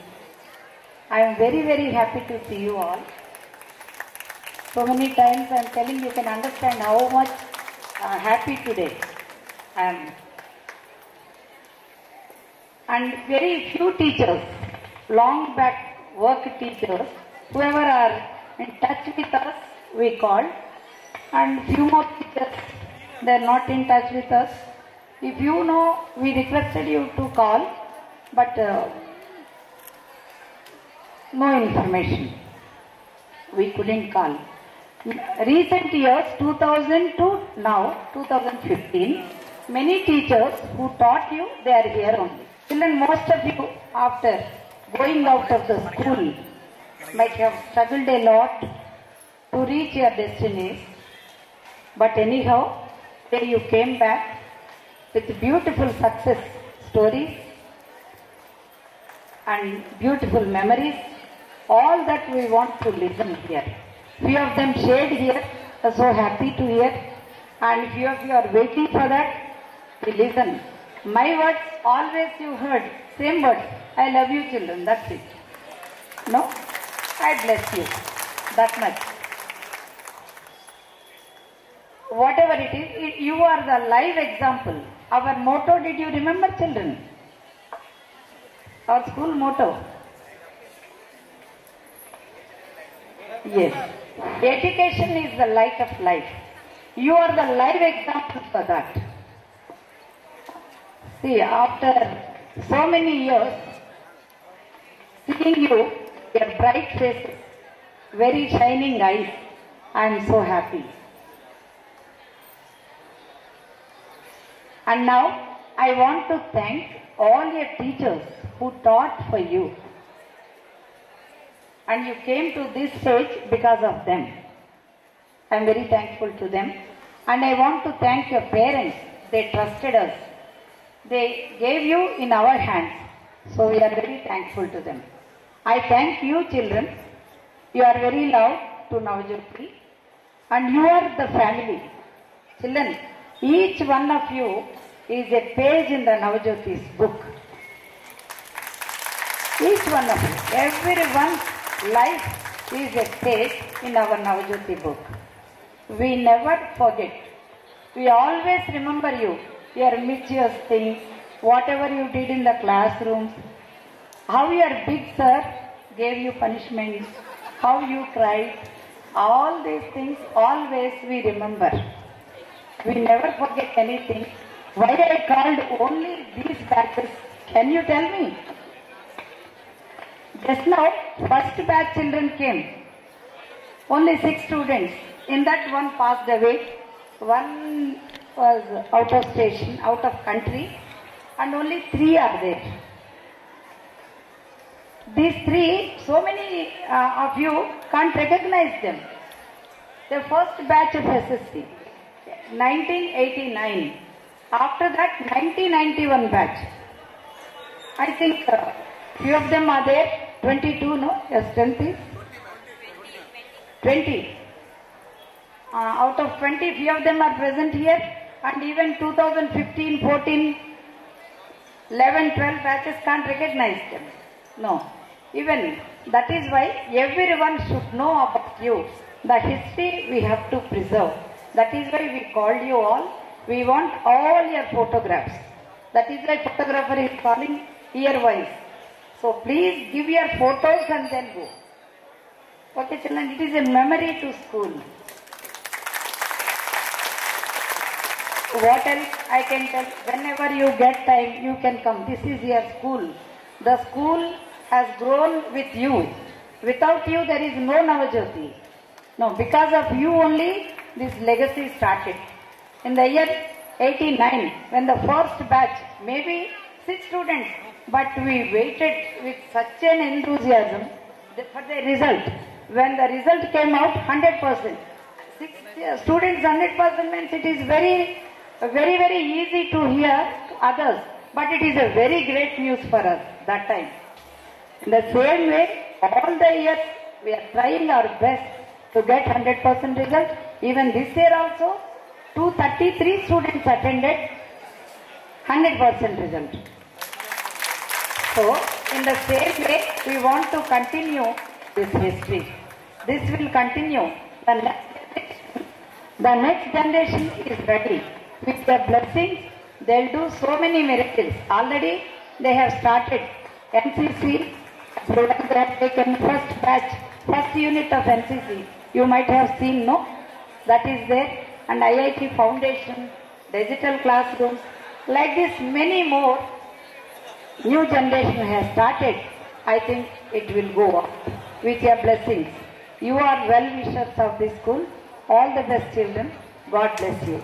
I am very, very happy to see you all. So many times I am telling you can understand how much happy today I am. And very few teachers, long back work teachers, whoever are in touch with us, we call, and few more teachers, they are not in touch with us. If you know, we requested you to call, but no information. We couldn't call. Recent years, 2000 to now, 2015, many teachers who taught you, they are here only. Children, most of you, after going out of the school, might have struggled a lot to reach your destinies. But anyhow, there you came back with beautiful success stories and beautiful memories. All that we want to listen here. Few of them shared here, are so happy to hear. And few of you are waiting for that. We listen. My words, always you heard, same words. I love you, children, that's it. No? I bless you. That much. Whatever it is, you are the live example. Our motto, did you remember, children? Our school motto. Yes. Education is the light of life. You are the live example for that. See, after so many years, seeing you, your bright face, very shining eyes, I am so happy. And now, I want to thank all your teachers who taught for you. And you came to this stage because of them. I am very thankful to them. And I want to thank your parents. They trusted us. They gave you in our hands. So we are very thankful to them. I thank you, children. You are very loud to Navajyoti. And you are the family. Children, each one of you is a page in the Navajyoti's book. Each one of you, everyone's life is a page in our Navajyoti book. We never forget. We always remember you, your mischievous things, whatever you did in the classrooms, how your big sir gave you punishments, how you cried. All these things always we remember. We never forget anything. Why I called only these batches? Can you tell me? Just now, first batch children came. Only 6 students. In that one passed away. One was out of station, out of country, and only 3 are there. These 3, so many of you can't recognize them. The first batch of SSC, 1989. After that, 1991 batch. I think few of them are there. 22, no? Your strength is 20. Out of 20, few of them are present here. And even 2015, 14, 11, 12 batches can't recognize them. No. Even that is why everyone should know about you. The history we have to preserve. That is why we called you all. We want all your photographs. That is why photographer is calling year-wise. So please give your photos and then go. Okay, children, it is a memory to school. What else I can tell? Whenever you get time, you can come. This is your school. The school has grown with you. Without you, there is no Navajyoti. No, because of you only, this legacy started. In the year 89, when the first batch, maybe 6 students, but we waited with such an enthusiasm for the result. When the result came out, 100%. 6 students, 100% means it is very, very easy to hear others. But it is a very great news for us that time. In the same way, all the years we are trying our best to get 100% result. Even this year also, 233 students attended, 100% result. So, in the same way, we want to continue this history. This will continue. The next generation is ready. With their blessings, they'll do so many miracles. Already, they have started NCC. They have taken first batch, first unit of NCC. You might have seen, no? That is there. And IIT Foundation, digital classrooms. Like this, many more new generation has started. I think it will go up with your blessings. You are well-wishers of this school. All the best, children. God bless you.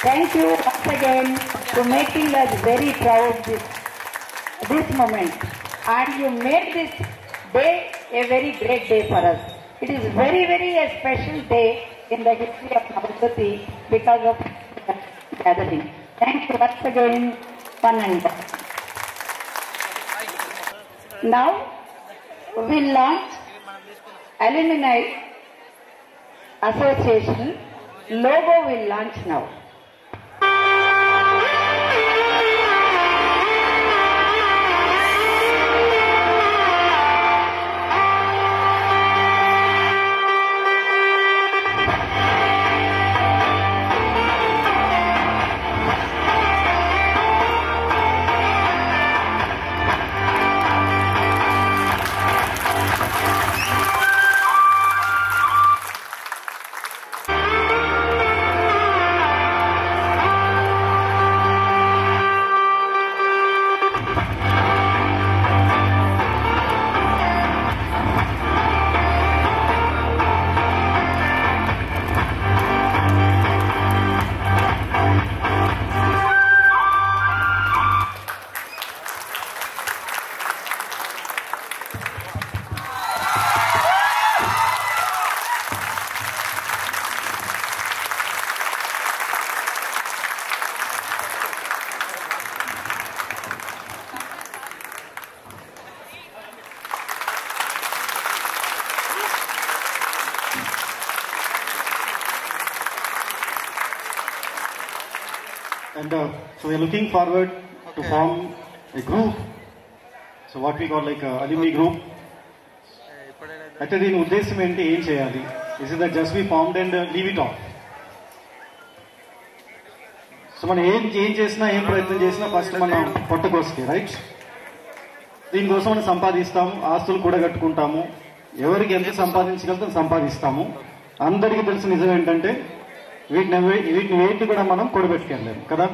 Thank you once again for making us very proud this moment. And you made this day a very great day for us. It is very a special day in the history of Navajyoti because of the gathering. Thank you once again, one and all. Now, we launch Alumni Association. Logo will launch now. And so we are looking forward to form a group. So what we call like alumni group. అయితే దీని ఉద్దేశం ఏంటి, ఏం చేయాలి? Is it that just be formed and leave it of? So మనం ఏం చేసినా, ఏం ప్రయత్నం చేసినా ఫస్ట్ మనం పొట్టకోసుకే, రైట్? దీనికోసం మనం సంపాదిస్తాము, ఆస్తులు కూడా కట్టుకుంటాము, ఎవరికి ఎంత సంపాదించగలుగుతాం సంపాదిస్తాము. అందరికీ తెలిసిన నిజం ఏంటంటే వీటిని వేటి కూడా మనం కూడబెట్టుకెళ్ళలేము కదా.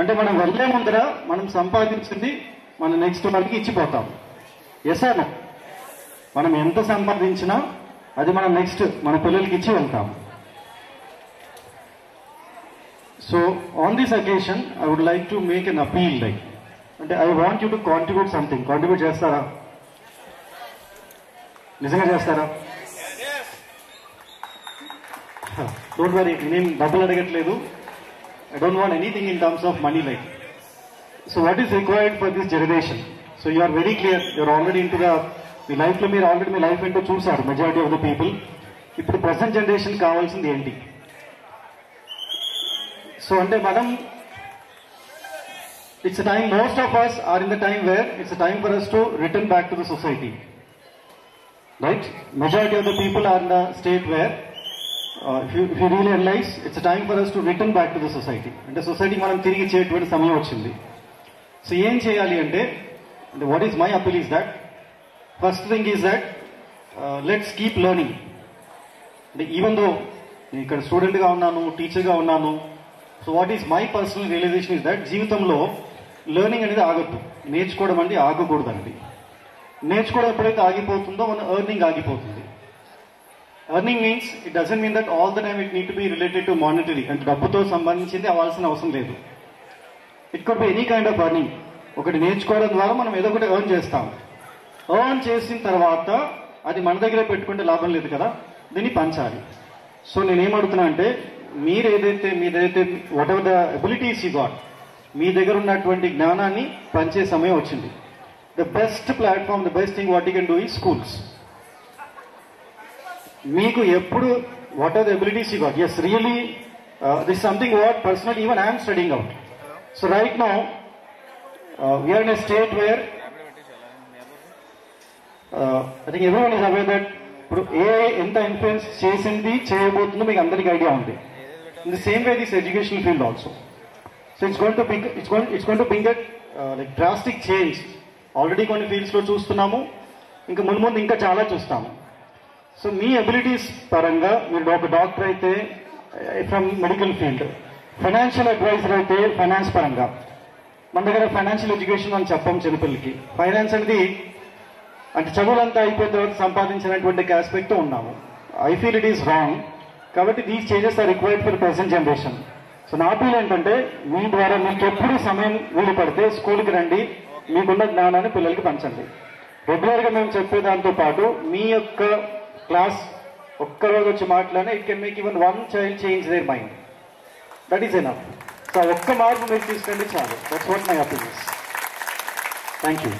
అంటే మనం వెళ్ళే ముందర మనం సంపాదించింది మన నెక్స్ట్ వాళ్ళకి ఇచ్చిపోతాం. Yes or no? మనం ఎంత సంపాదించినా అది మనం నెక్స్ట్ మన పిల్లలకి ఇచ్చి వెళ్తాం. So on this occasion I would like to make an appeal, like అంటే I want you to contribute something. Contribute చేస్తారా? నిజంగా చేస్తారా? డోంట్ వరీ, నేను డబ్బులు అడగట్లేదు. I don't want anything in terms of money, like so what is required for this generation? So you are very clear, you're already in to the మీ లైఫ్లో మీరు already మీ లైఫ్ ఏంటో చూసారు మెజారిటీ ఆఫ్ ద పీపుల్. ఇప్పుడు present generation కావాల్సింది ఏంటి? So అంటే మనం it's a time, most of us are in the time where it's a time for us to return back to the society, right? Majority of the people are in the state where if you really realize it's a time for us to return back to the society. అంటే society మనం తిరిగి చేసేటువంటి సమయం వచ్చింది. So ఏం చేయాలి అంటే what is my appeal is that first thing is that let's keep learning. అంటే even though నేను ఇక్కడ స్టూడెంట్గా ఉన్నాను, టీచర్గా ఉన్నాను, so what is my personal realisation is that జీవితంలో లెర్నింగ్ అనేది ఆగొద్దు, నేర్చుకోవడం అనేది ఆగకూడదండి. నేర్చుకోవడం ఎప్పుడైతే ఆగిపోతుందో మన ఎర్నింగ్ ఆగిపోతుంది. Earning means it doesn't mean that all the time it need to be related to monetary, అంటే డబ్బుతో సంబంధించింది అవ్వాల్సిన అవసరం లేదు. It could be any kind of earning. ఒకటి నేర్చుకోవడం ద్వారా మనం ఏదో ఒకటి ఎర్న్ చేస్తాం. ఎర్న్ చేసిన తర్వాత అది మన దగ్గరే పెట్టుకుంటే లాభం లేదు కదా, దీన్ని పంచాలి. సో నేనేమడుగుతున్నా అంటే మీదైతే whatever the abilities you got, మీ దగ్గర ఉన్నటువంటి జ్ఞానాన్ని పంచే సమయం వచ్చింది. The best platform, the best thing what you can do ఈ స్కూల్స్. మీకు ఎప్పుడు what are the abilities you got, yes really this something what personal even I'm studying out. So right now we're in a state where I think everyone is aware that ఇప్పుడు AI ఎంత influence చేసింది, చేయబోతుందో మీకు అందరికీ idea ఉంది. In the same way this educational field also. So it's going to bring that like drastic change. Already కొన్ని ఫీల్డ్స్లో చూస్తున్నాము, ఇంకా ముందు ఇంకా చాలా చూస్తాము. సో మీ అబిలిటీస్ పరంగా మీరు ఒక డాక్టర్ అయితే from medical field, financial advisor అయితే ఫైనాన్స్ పరంగా, మన దగ్గర ఫైనాన్షియల్ ఎడ్యుకేషన్ అని చెప్పాం చిన్నపిల్లలకి. ఫైనాన్స్ అనేది అంటే చదువులంతా అయిపోయిన తర్వాత సంపాదించినటువంటి ఆస్పెక్ట్తో ఉన్నాము. I feel it is wrong. కాబట్టి these changes are required for present generation. So నా ఫీల్ ఏంటంటే మీ ద్వారా మీకు ఎప్పుడు సమయం వీలు పడితే స్కూల్కి రండి, మీకున్న జ్ఞానాన్ని పిల్లలకి పంచండి. రెగ్యులర్గా మేము చెప్పేదాంతో పాటు మీ యొక్క క్లాస్ ఒక్కరోజు వచ్చి మాట్లాడినా it can make even one child change their mind. That is enough. So ఒక్క మార్పు మీరు తీసుకుంటే చాలు. That's what my opinion. Thank you.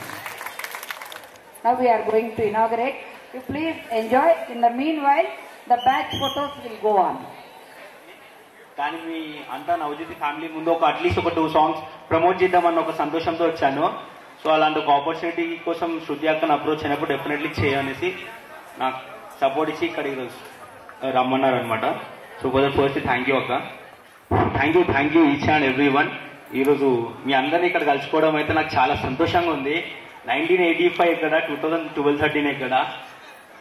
Now we are going to inaugurate. You please enjoy. In the meanwhile, the batch photos will go on. కానీ మీ అంతా Navajyothi family ముందు at least ఒక 2 songs promote చేద్దామన్న ఒక సంతోషంతో వచ్చాను. సో అలాంటి ఒక ఆపర్చునిటీ కోసం శృతి అక్కను అప్రోచ్ అయినప్పుడు డెఫినెట్లీ చేయనేసి నాకు సపోర్ట్ ఇచ్చి ఇక్కడ ఈరోజు రమ్మన్నారు అనమాట. సో ఫస్ట్ థ్యాంక్ యూ అక్క. Thank you each and every one. ఈరోజు మీ అందరినీ ఇక్కడ కలుసుకోవడం అయితే నాకు చాలా సంతోషంగా ఉంది. 1985 ఎక్కడ, 2012-13 ఎక్కడ,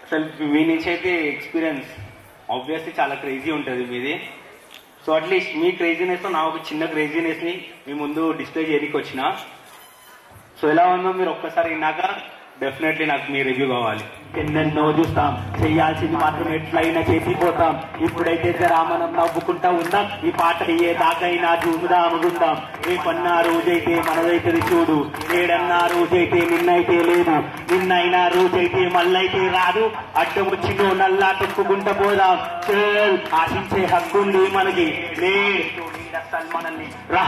అసలు మీ నుంచి అయితే ఎక్స్పీరియన్స్ ఆబ్వియస్లీ చాలా క్రేజీ ఉంటుంది మీది. సో అట్లీస్ట్ మీ క్రేజీనెస్తో నా ఒక చిన్న క్రేజీనెస్ని మీ ముందు డిస్ప్లే చేయడానికి వచ్చిన. సో ఎలా ఉందో మీరు ఒక్కసారి విన్నాక డెఫినెట్లీ నాకు మీ రివ్యూ కావాలి. ఎన్నెన్నో చూస్తాం, చేయాల్సింది మాత్రం ఎట్లయినా చేసిపోతాం. ఇప్పుడైతే జరా మనం నవ్వుకుంటా ఉందాం, ఈ పాట ఏ దాకైనా చూముదాముకుందాం. రేపన్నా రోజైతే మనదైతే చూడు, ఏడన్నా రోజైతే నిన్నైతే లేదు, నిన్నైనా రోజైతే మళ్ళైతే రాదు. అడ్డం వచ్చిందో నల్లా తొక్కుకుంటా పోదాం. ఆశించే హక్కుంది మనకి, నేడు మనల్ని రా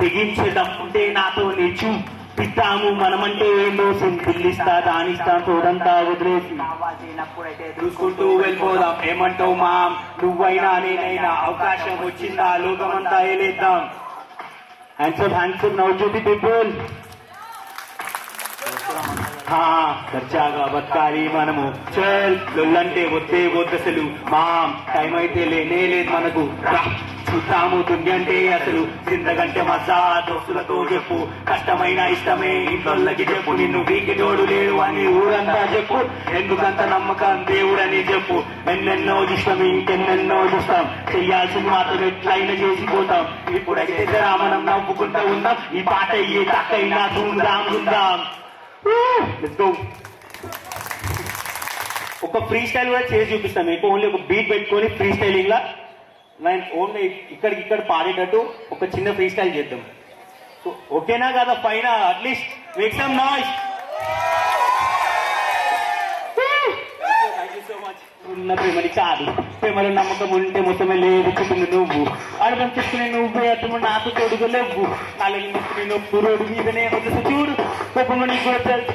తెగించేటప్పుంటే నాతో నిచ్చు పిస్తాము. మనమంటే ఏందో పిల్లిస్తా దానిస్తా తోడంతా వదిలేసి కావాల్సినప్పుడైతే చూసుకుంటూ వెళ్ళిపోదాం. ఏమంటావు మా, నువ్వైనా నేనైనా అవకాశం వచ్చిందా లోకమంతా ఏలేద్దాం. Handsome Navajyothi people. దర్జాగా బతకాలి మనము చల్ లొల్లంటే వద్దే వద్దసలు మాం టైం అయితే లేనే లేదు మనకు చూస్తాము దున్యంటే అసలు జిందగంటే మజా దోస్తులతో చెప్పు కష్టమైన ఇష్టమే ఇంట్లోకి చెప్పు నిన్ను వీకి తోడు లేడు అని ఊరంతా చెప్పు ఎందుకంత నమ్మకం దేవుడని చెప్పు ఎన్నెన్నో చూస్తాం ఇంకెన్నెన్నో చూస్తాం చెయ్యాల్సింది మాత్రం ఎట్లయినా చేసిపోతాం ఇప్పుడైతే మనం నవ్వుకుంటూ ఉన్నాం ఈ పాట ఏ దాకైనా చూద్దాం చూద్దాం. ఒక ఫ్రీ స్టైల్ కూడా చేసి చూపిస్తాం మీకు ఓన్లీ ఒక బీట్ పెట్టుకొని ఫ్రీ స్టైలింగ్ లా ఓన్లీ ఇక్కడ పాడేటట్టు ఒక చిన్న ఫ్రీ స్టైల్ చేద్దాం. సో ఓకేనా కదా పైన at least make some noise. Thank you so much. ఉన్న ప్రేమని కాదు ప్రేమలో నమ్మకం ఉంటే మొత్తమే లేదు చుట్టూ నువ్వు అర్థం చేసుకునే నువ్వే అతను నాకు తోడుగా లేవు నాలుగు నొప్పుని నొప్పు రోడ్డు మీదనే వదిలి చూడు కోపంగా నీకు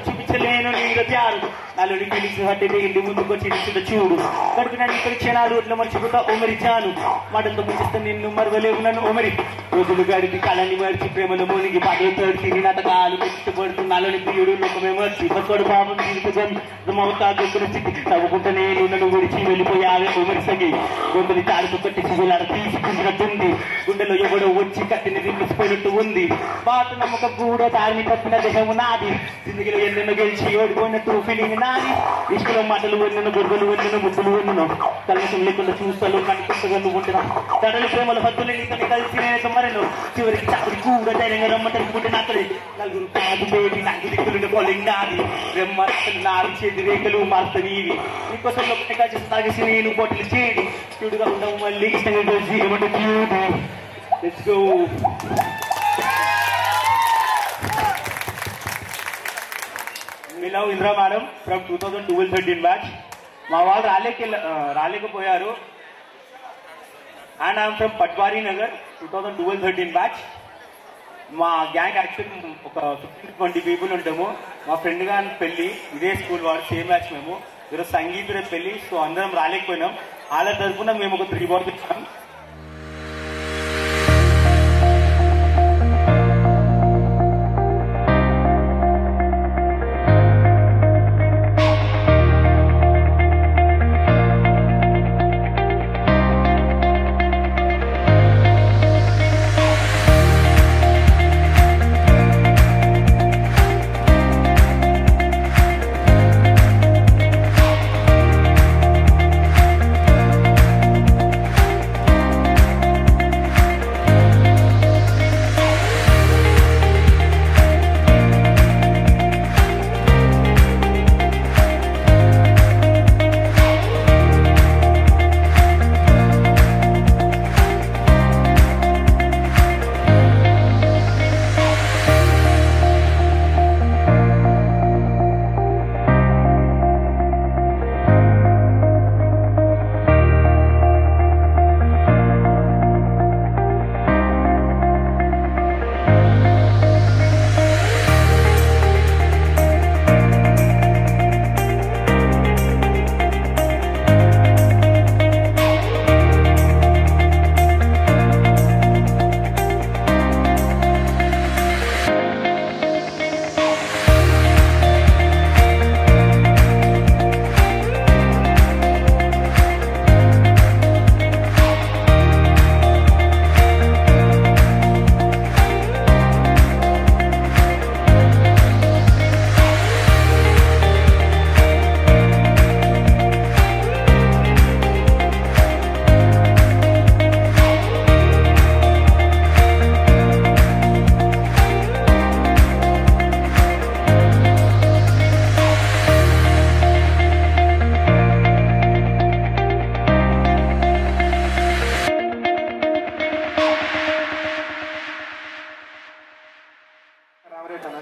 చూపించలేను నీలో చారు నాలుగు ఫీలింగ్స్ హట్టితే ఇంటి ముందుకు వచ్చి చూడు గడిపిన ఇక్కడ క్షణాలు ఇట్లా మర్చిపోతా ఓమరిచాను మాటలతో ముంచిస్తే నిన్ను మరవలేవు నన్ను ఓమరి రోజులు గడిపి కళని మరిచి ప్రేమలో మునిగి పాటలు తడిచి నాటకాలు పెట్టుబడుతూ నాలోని ప్రియుడు లోకమే మర్చి బతోడు పాపం జీవితమవుతా దొక్కున స్థితి నవ్వుకుంటా నేను నన్ను విడిచి వెళ్ళిపోయావే ఓమరిసగి గొంతుని తాడుతూ కట్టి చిగులాడ తీసుకుంటున్నట్టుంది గుండెలో ఎవడో వచ్చి కట్టిని దింపిపోయినట్టు ఉంది పాత నమ్మకం కూడా దారిని పట్టిన దేహము నాది జిందగీలో ఎన్నెన్నో గెలిచి ఓడిపోయినట్టు ఫీలింగ్ నాది ఇష్టంలో మాటలు ఎన్నెన్నో గొడవలు ఎన్నెన్నో ముద్దులు ఎన్నెన్నో కలసం లేకుండా చూస్తాను కనిపిస్తగా నువ్వు ఉంటున్నా తడలి ప్రేమల హద్దులు నీతని కలిసి నేను మరెన్నో చివరికి చాకుడి కూడా ధైర్యంగా రమ్మటనుకుంటే నాకడే నలుగురు కాదు బేబీ నాకు దిక్కులుండే పోలింగ్ నాది బ్రహ్మ నాది చేతి రేఖలు మారుతనీవి నీకోసం ఒకటిగా తాగేసి నేను పోటీలు చేయడి చూడుగా ఉండవు మళ్ళీ ఇష్టంగా కలిసి ఏమంటే చూడు. Let's go. We love Indra madam from 2012-13 batch. మా వాళ్ళు రాలేకపోయారు. And I'm from Patwari Nagar 2012-13 batch. మా గ్యాంగ్ యాక్చువల్లీ ఒక 15-20 పీపుల్ ఉంటాము. మా ఫ్రెండ్ గారి పెళ్లి ఇదే స్కూల్ వాడు సేమ్ బ్యాచ్ మేము. ఈరోజు సంగీత పెళ్లి సో అందరం రాలేకపోయినాం. వాళ్ళ తరఫున మేము ఒక 3 బాటిల్స్ ఇచ్చాం.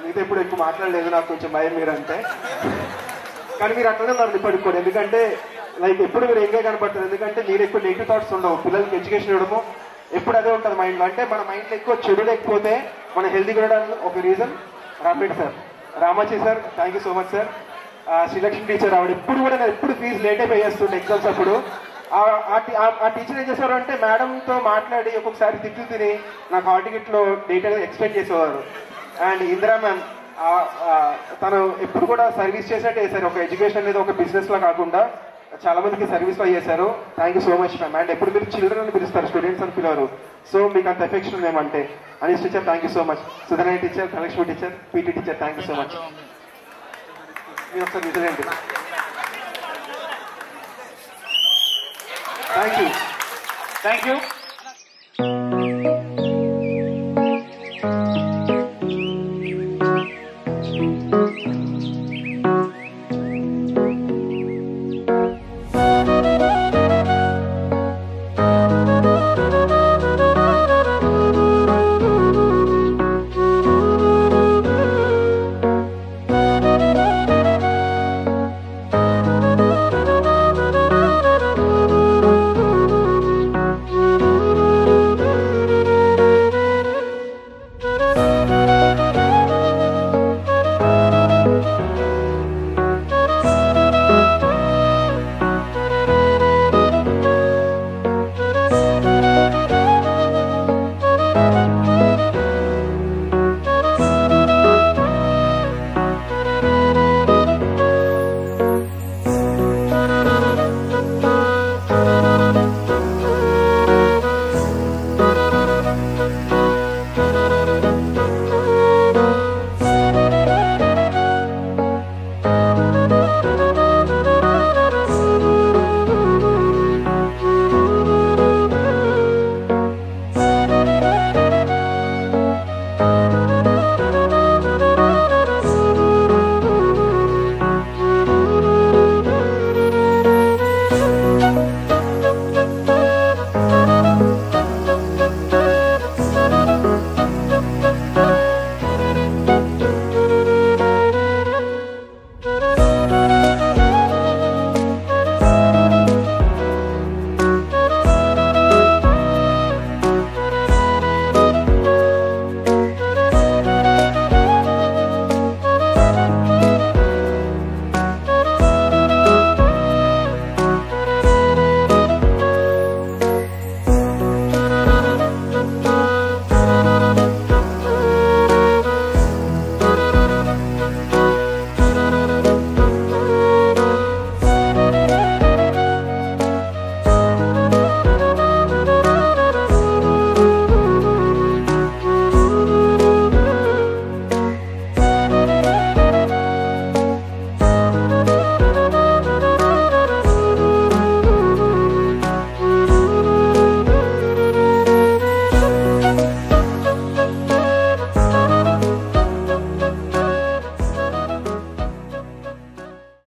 మీతో ఎప్పుడు ఎక్కువ మాట్లాడలేదు, నాకు కొంచెం భయం మీరంటే. కానీ మీరు అట్లనే నన్ను పడుకోండి, ఎందుకంటే లైక్ ఎప్పుడు మీరు ఎంగే కనపడుతుంది. ఎందుకంటే మీరు ఎక్కువ నెగిటివ్ థాట్స్ ఉండవు. పిల్లలకి ఎడ్యుకేషన్ ఇవ్వడము ఎప్పుడు అదే ఉంటుంది మైండ్లో. అంటే మన మైండ్లో ఎక్కువ చెడు లేకపోతే మన హెల్తీగా ఉండడానికి ఒక reason Ramareddy sir, Ramachi sir. Thank you so much sir. Srilakshmi teacher ఆవిడ ఎప్పుడు కూడా నేను ఎప్పుడు ఫీజు లేట్ అయిపోయి చేస్తుండే ఎగ్జామ్స్ అప్పుడు. ఆ టీచర్ ఏం చేసేవారు అంటే మేడంతో మాట్లాడి ఒక్కొక్కసారి తిట్లు తిని నాకు హాల్ టికెట్లో డీటెయిల్గా ఎక్స్ప్లెయిన్ చేసేవారు. అండ్ ఇందిరా మ్యామ్ తను ఎప్పుడు కూడా సర్వీస్ చేసినట్టు చేశారు. ఒక ఎడ్యుకేషన్ అనేది ఒక బిజినెస్ లా కాకుండా చాలా మందికి సర్వీస్ లో చేశారు. Thank you so much ma'am. And ఎప్పుడు మీరు చిల్డ్రన్ అని పిలుస్తారు, స్టూడెంట్స్ అని పిలవరు. సో మీకు అంత ఎఫెక్షన్ ఏమంటే Anish teacher thank you so much, Sudhanayya teacher, Dhanalakshmi teacher, PT teacher thank you so much. మీరు ఒకసారి విజయండి. Thank you.